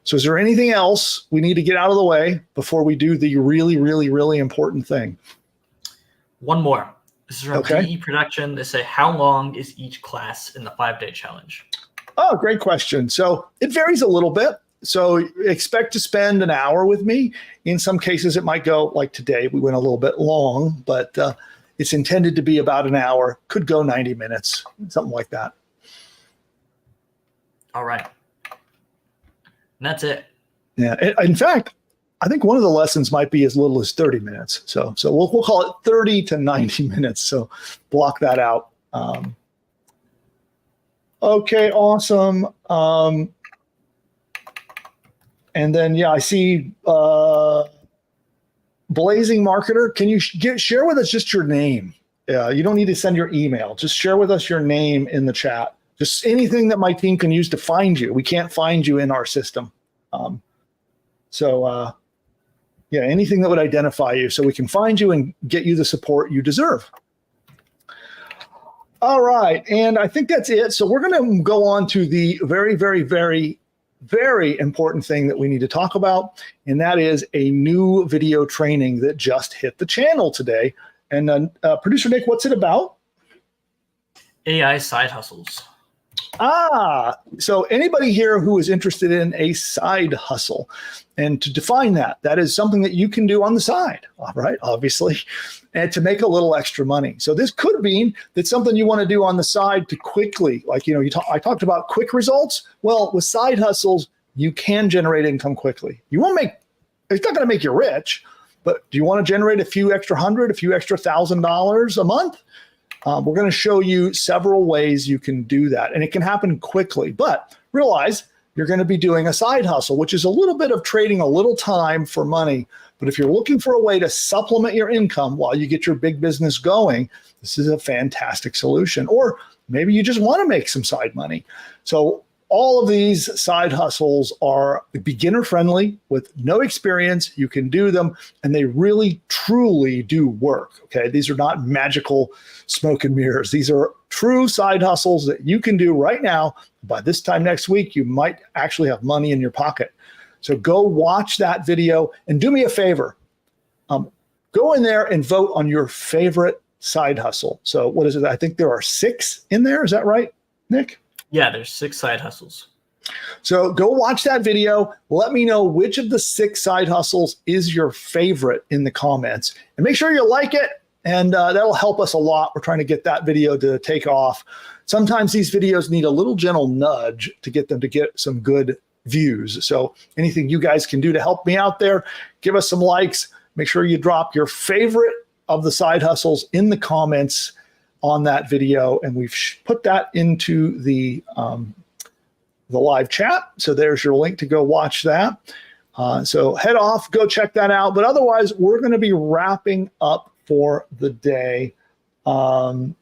So is there anything else we need to get out of the way before we do the really, really, really important thing? One more. This is from DE Production. They say, how long is each class in the 5-day challenge? Oh, great question. So it varies a little bit. So expect to spend an hour with me. In some cases, it might go like today. We went a little bit long, but it's intended to be about an hour. Could go 90 minutes, something like that. All right. And that's it. Yeah. In fact, I think one of the lessons might be as little as 30 minutes. So we'll call it 30 to 90 minutes. So block that out. Okay, awesome. And then, I see Blazing Marketer. Can you share with us just your name? You don't need to send your email. Just share with us your name in the chat. Just anything that my team can use to find you. We can't find you in our system. Anything that would identify you so we can find you and get you the support you deserve. All right, and I think that's it. So we're going to go on to the very, very, very, very important thing that we need to talk about, and that is a new video training that just hit the channel today. And producer Nick, what's it about? AI side hustles. So anybody here who is interested in a side hustle, and to define that is something that you can do on the side, right? Obviously, and to make a little extra money. So this could mean that something you want to do on the side to quickly, like, I talked about quick results. Well, with side hustles, you can generate income quickly. It's not going to make you rich, but do you want to generate a few extra $1,000 a month? We're going to show you several ways you can do that, and it can happen quickly. But realize you're going to be doing a side hustle, which is a little bit of trading a little time for money. But if you're looking for a way to supplement your income while you get your big business going, this is a fantastic solution. Or maybe you just want to make some side money. So all of these side hustles are beginner friendly with no experience. You can do them and they really, truly do work. Okay. These are not magical smoke and mirrors. These are true side hustles that you can do right now. By this time next week, you might actually have money in your pocket. So go watch that video and do me a favor. Go in there and vote on your favorite side hustle. So what is it? I think there are 6 in there. Is that right, Nick? Yeah, there's 6 side hustles. So go watch that video. Let me know which of the 6 side hustles is your favorite in the comments. And make sure you like it, and that'll help us a lot. We're trying to get that video to take off. Sometimes these videos need a little gentle nudge to get them to get some good views. So anything you guys can do to help me out there, give us some likes. Make sure you drop your favorite of the side hustles in the comments on that video, and we've put that into the live chat. So there's your link to go watch that. So head off, go check that out. But otherwise, we're going to be wrapping up for the day, and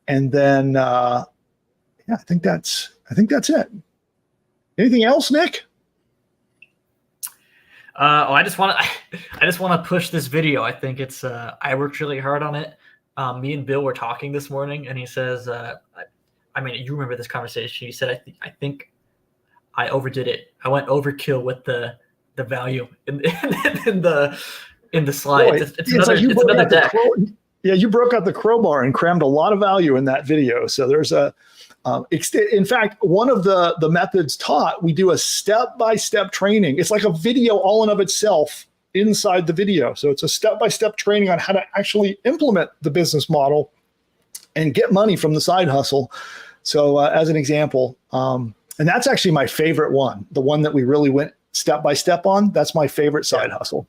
then yeah, I think that's it. Anything else, Nick? I just want to push this video. I think it's I worked really hard on it. Me and Bill were talking this morning, and he says, I mean, you remember this conversation. He said, I think I overdid it. I went overkill with the value in the slides. Boy, it's another deck. Yeah, you broke out the crowbar and crammed a lot of value in that video. So there's in fact, one of the methods taught, we do a step-by-step training. It's like a video all in of itself inside the video. So it's a step-by-step training on how to actually implement the business model and get money from the side hustle. So as an example, and that's actually my favorite one, the one that we really went step-by-step on. That's my favorite side hustle.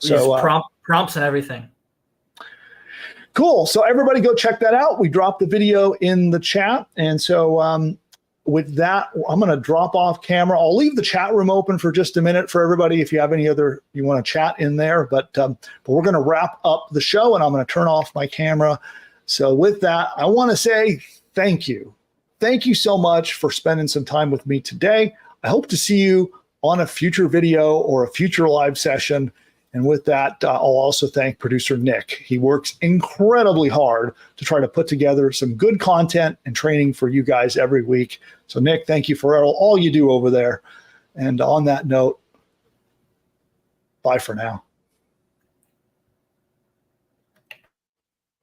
So prompts and everything. Cool. So everybody go check that out. We dropped the video in the chat. And so with that, I'm going to drop off camera. I'll leave the chat room open for just a minute for everybody if you have any other, you want to chat in there. But we're going to wrap up the show, and I'm going to turn off my camera. So with that, I want to say thank you. Thank you so much for spending some time with me today. I hope to see you on a future video or a future live session. And with that, I'll also thank producer Nick. He works incredibly hard to try to put together some good content and training for you guys every week. So Nick, thank you for all you do over there. And on that note, bye for now.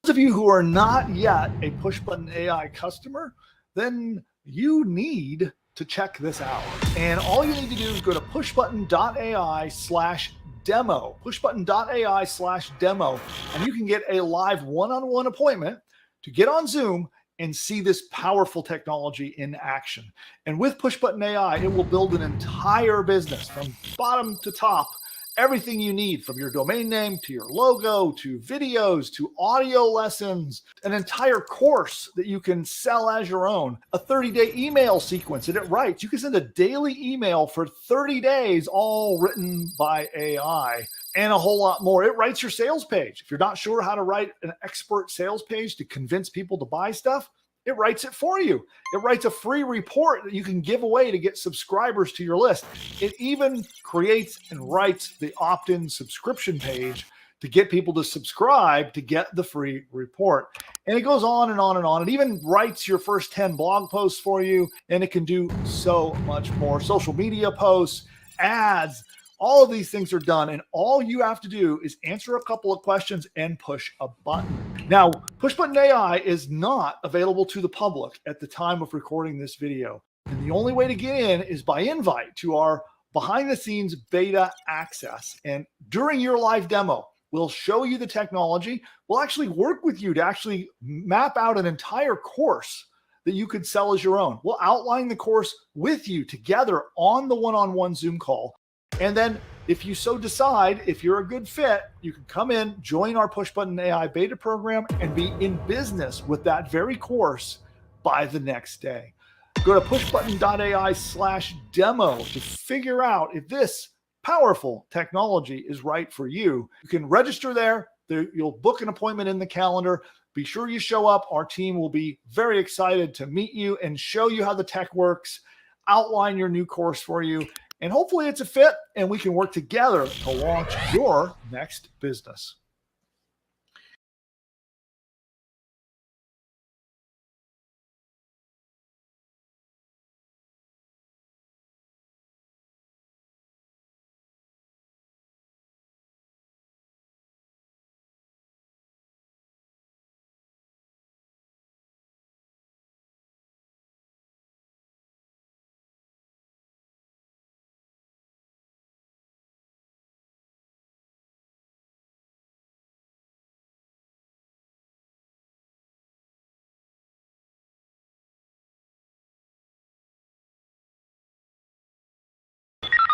Those of you who are not yet a PushButton AI customer, then you need to check this out. And all you need to do is go to pushbutton.ai/demo, pushbutton.ai/demo, and you can get a live one-on-one appointment to get on Zoom and see this powerful technology in action. And with PushButton AI, it will build an entire business from bottom to top. Everything you need, from your domain name to your logo to videos to audio lessons, an entire course that you can sell as your own, a 30-day email sequence that it writes. You can send a daily email for 30 days, all written by AI, and a whole lot more. It writes your sales page. If you're not sure how to write an expert sales page to convince people to buy stuff, it writes it for you. It writes a free report that you can give away to get subscribers to your list. It even creates and writes the opt-in subscription page to get people to subscribe to get the free report. And it goes on and on and on. It even writes your first 10 blog posts for you, and it can do so much more. Social media posts, ads, all of these things are done, and all you have to do is answer a couple of questions and push a button. Now, PushButton AI is not available to the public at the time of recording this video. And the only way to get in is by invite to our behind-the-scenes beta access. And during your live demo, we'll show you the technology. We'll actually work with you to actually map out an entire course that you could sell as your own. We'll outline the course with you together on the one-on-one Zoom call. And then if you so decide, if you're a good fit, you can come in, join our PushButton AI beta program, and be in business with that very course by the next day. Go to pushbutton.ai/demo to figure out if this powerful technology is right for you. You can register there. You'll book an appointment in the calendar. Be sure you show up. Our team will be very excited to meet you and show you how the tech works, outline your new course for you, and hopefully it's a fit and we can work together to launch your next business.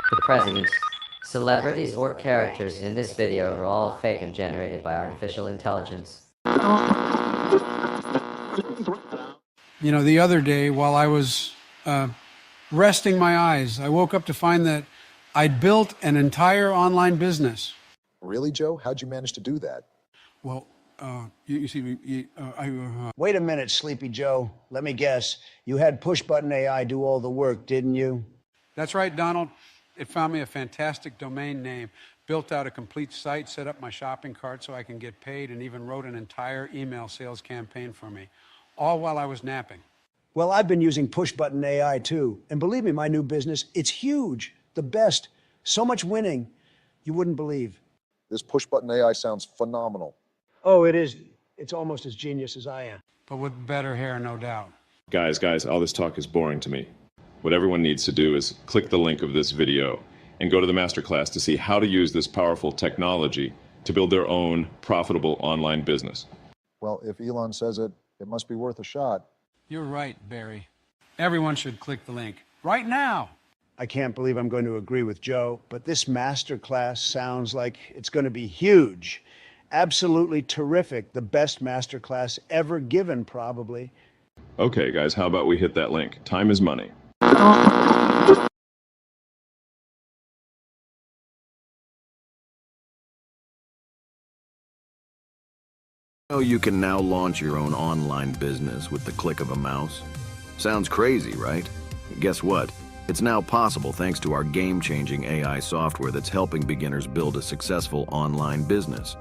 For the president, celebrities or characters in this video are all fake and generated by artificial intelligence. You know, the other day while I was resting my eyes, I woke up to find that I'd built an entire online business. Really, Joe? How'd you manage to do that? Well, you see, Wait a minute, Sleepy Joe. Let me guess. You had PushButton AI do all the work, didn't you? That's right, Donald. It found me a fantastic domain name, built out a complete site, set up my shopping cart so I can get paid, and even wrote an entire email sales campaign for me, all while I was napping. Well, I've been using PushButton AI too. And believe me, my new business, it's huge. The best. So much winning, you wouldn't believe. This PushButton AI sounds phenomenal. Oh, it is. It's almost as genius as I am. But with better hair, no doubt. Guys, all this talk is boring to me. What everyone needs to do is click the link of this video and go to the masterclass to see how to use this powerful technology to build their own profitable online business. Well, if Elon says it, it must be worth a shot. You're right, Barry. Everyone should click the link right now. I can't believe I'm going to agree with Joe, but this masterclass sounds like it's going to be huge. Absolutely terrific. The best masterclass ever given, probably. Okay, guys, how about we hit that link? Time is money. You can now launch your own online business with the click of a mouse. Sounds crazy, right? Guess what? It's now possible thanks to our game-changing AI software that's helping beginners build a successful online business.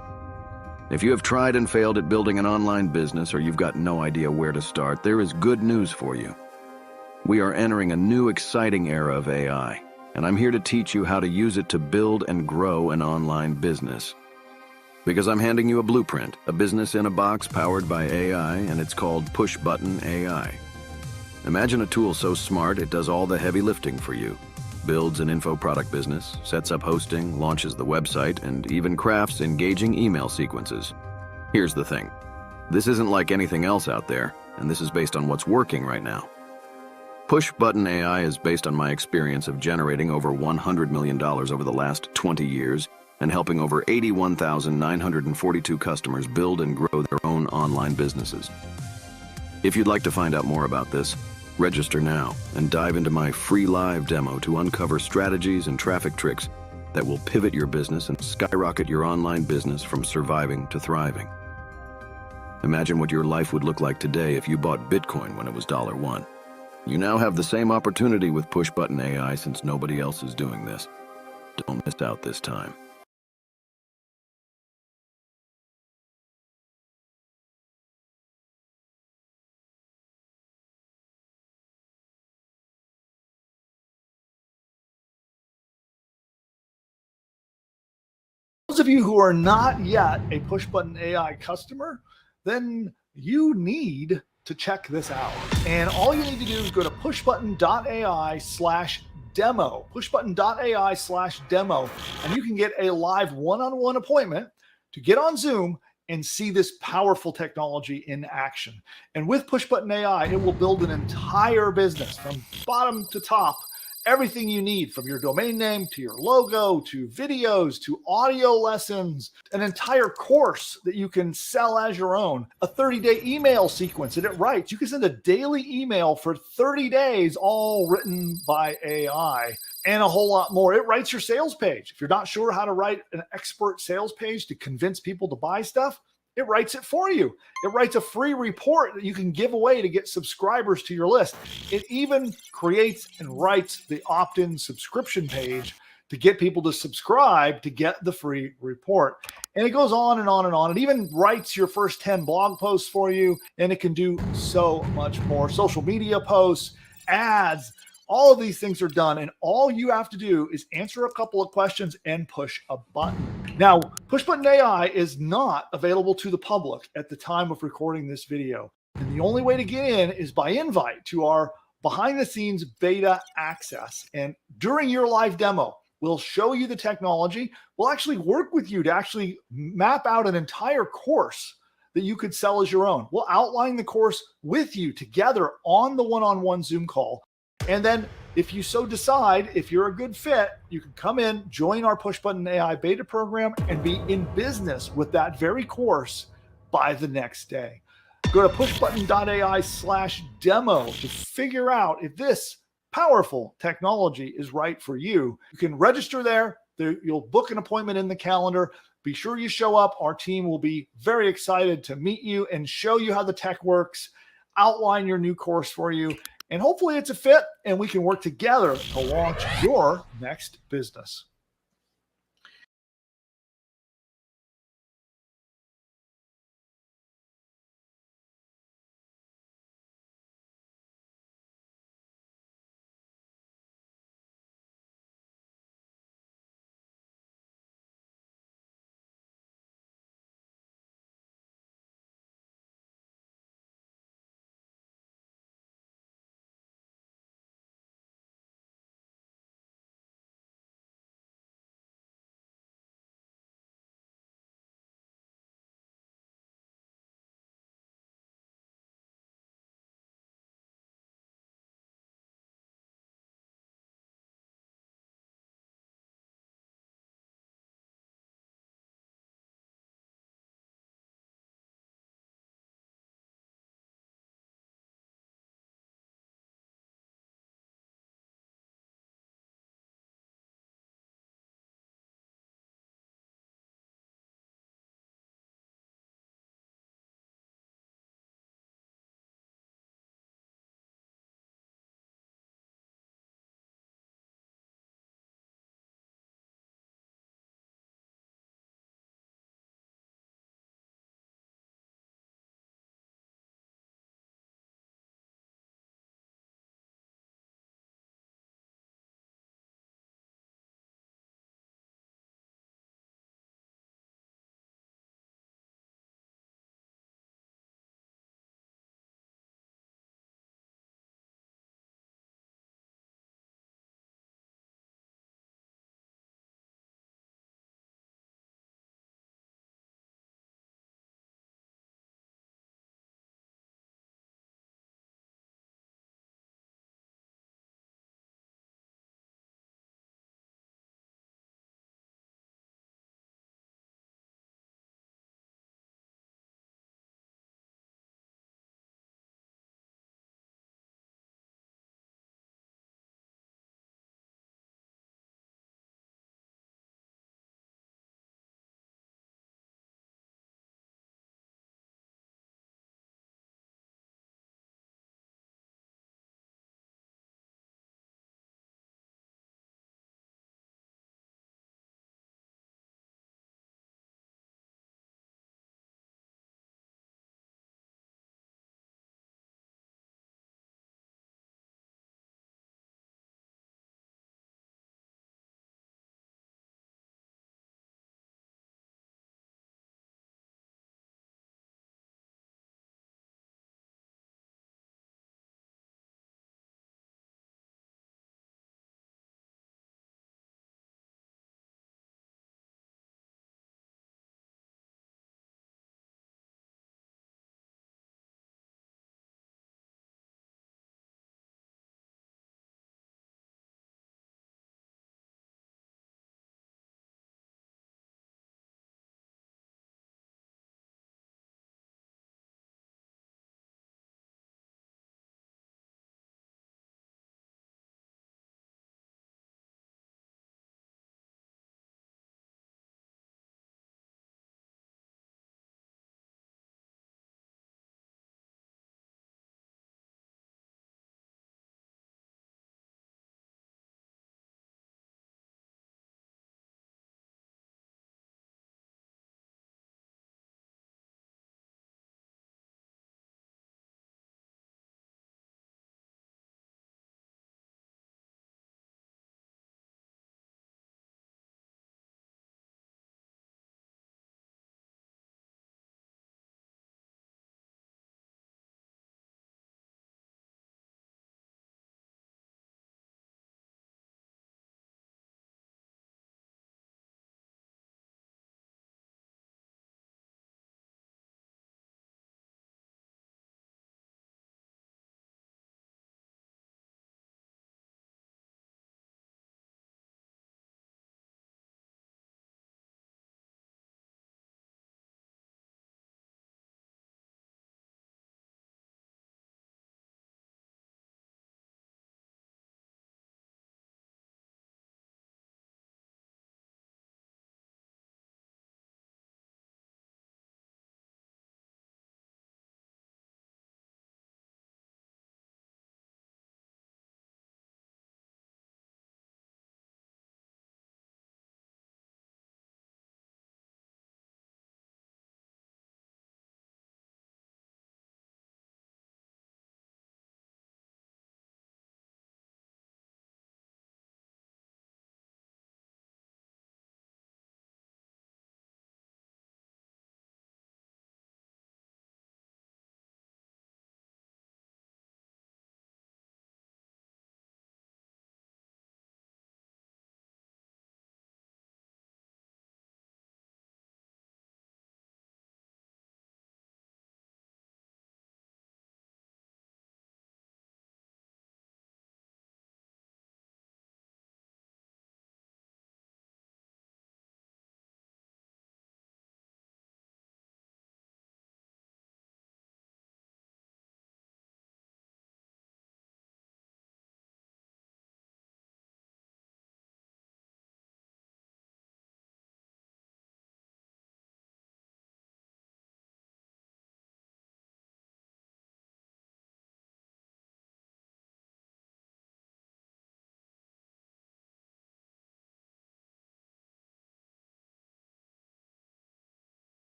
If you have tried and failed at building an online business or you've got no idea where to start, there is good news for you. We are entering a new exciting era of AI, and I'm here to teach you how to use it to build and grow an online business. Because I'm handing you a blueprint, a business in a box powered by AI, and it's called PushButton AI. Imagine a tool so smart it does all the heavy lifting for you. Builds an info product business, sets up hosting, launches the website, and even crafts engaging email sequences. Here's the thing. This isn't like anything else out there, and this is based on what's working right now. PushButton AI is based on my experience of generating over $100 million over the last 20 years and helping over 81,942 customers build and grow their own online businesses. If you'd like to find out more about this, register now and dive into my free live demo to uncover strategies and traffic tricks that will pivot your business and skyrocket your online business from surviving to thriving. Imagine what your life would look like today if you bought Bitcoin when it was $1. You now have the same opportunity with PushButton AI since nobody else is doing this. Don't miss out this time. Those of you who are not yet a PushButton AI customer, then you need to check this out. And all you need to do is go to pushbutton.ai/demo, pushbutton.ai/demo, and you can get a live one-on-one appointment to get on Zoom and see this powerful technology in action. And with PushButton AI, it will build an entire business from bottom to top everything you need, from your domain name to your logo to videos to audio lessons, an entire course that you can sell as your own, a 30-day email sequence that it writes. You can send a daily email for 30 days, all written by AI, and a whole lot more. It writes your sales page. If you're not sure how to write an expert sales page to convince people to buy stuff, it writes it for you. It writes a free report that you can give away to get subscribers to your list. It even creates and writes the opt-in subscription page to get people to subscribe to get the free report. And it goes on and on and on. It even writes your first 10 blog posts for you, and it can do so much more. Social media posts, ads, all of these things are done, and all you have to do is answer a couple of questions and push a button. Now, PushButton AI is not available to the public at the time of recording this video. And the only way to get in is by invite to our behind-the-scenes beta access. And during your live demo, we'll show you the technology. We'll actually work with you to actually map out an entire course that you could sell as your own. We'll outline the course with you together on the one-on-one Zoom call. And then if you so decide, if you're a good fit, you can come in, join our PushButton AI beta program, and be in business with that very course by the next day. Go to pushbutton.ai/demo to figure out if this powerful technology is right for you. You can register there. You'll book an appointment in the calendar. Be sure you show up. Our team will be very excited to meet you and show you how the tech works, outline your new course for you, and hopefully it's a fit and we can work together to launch your next business.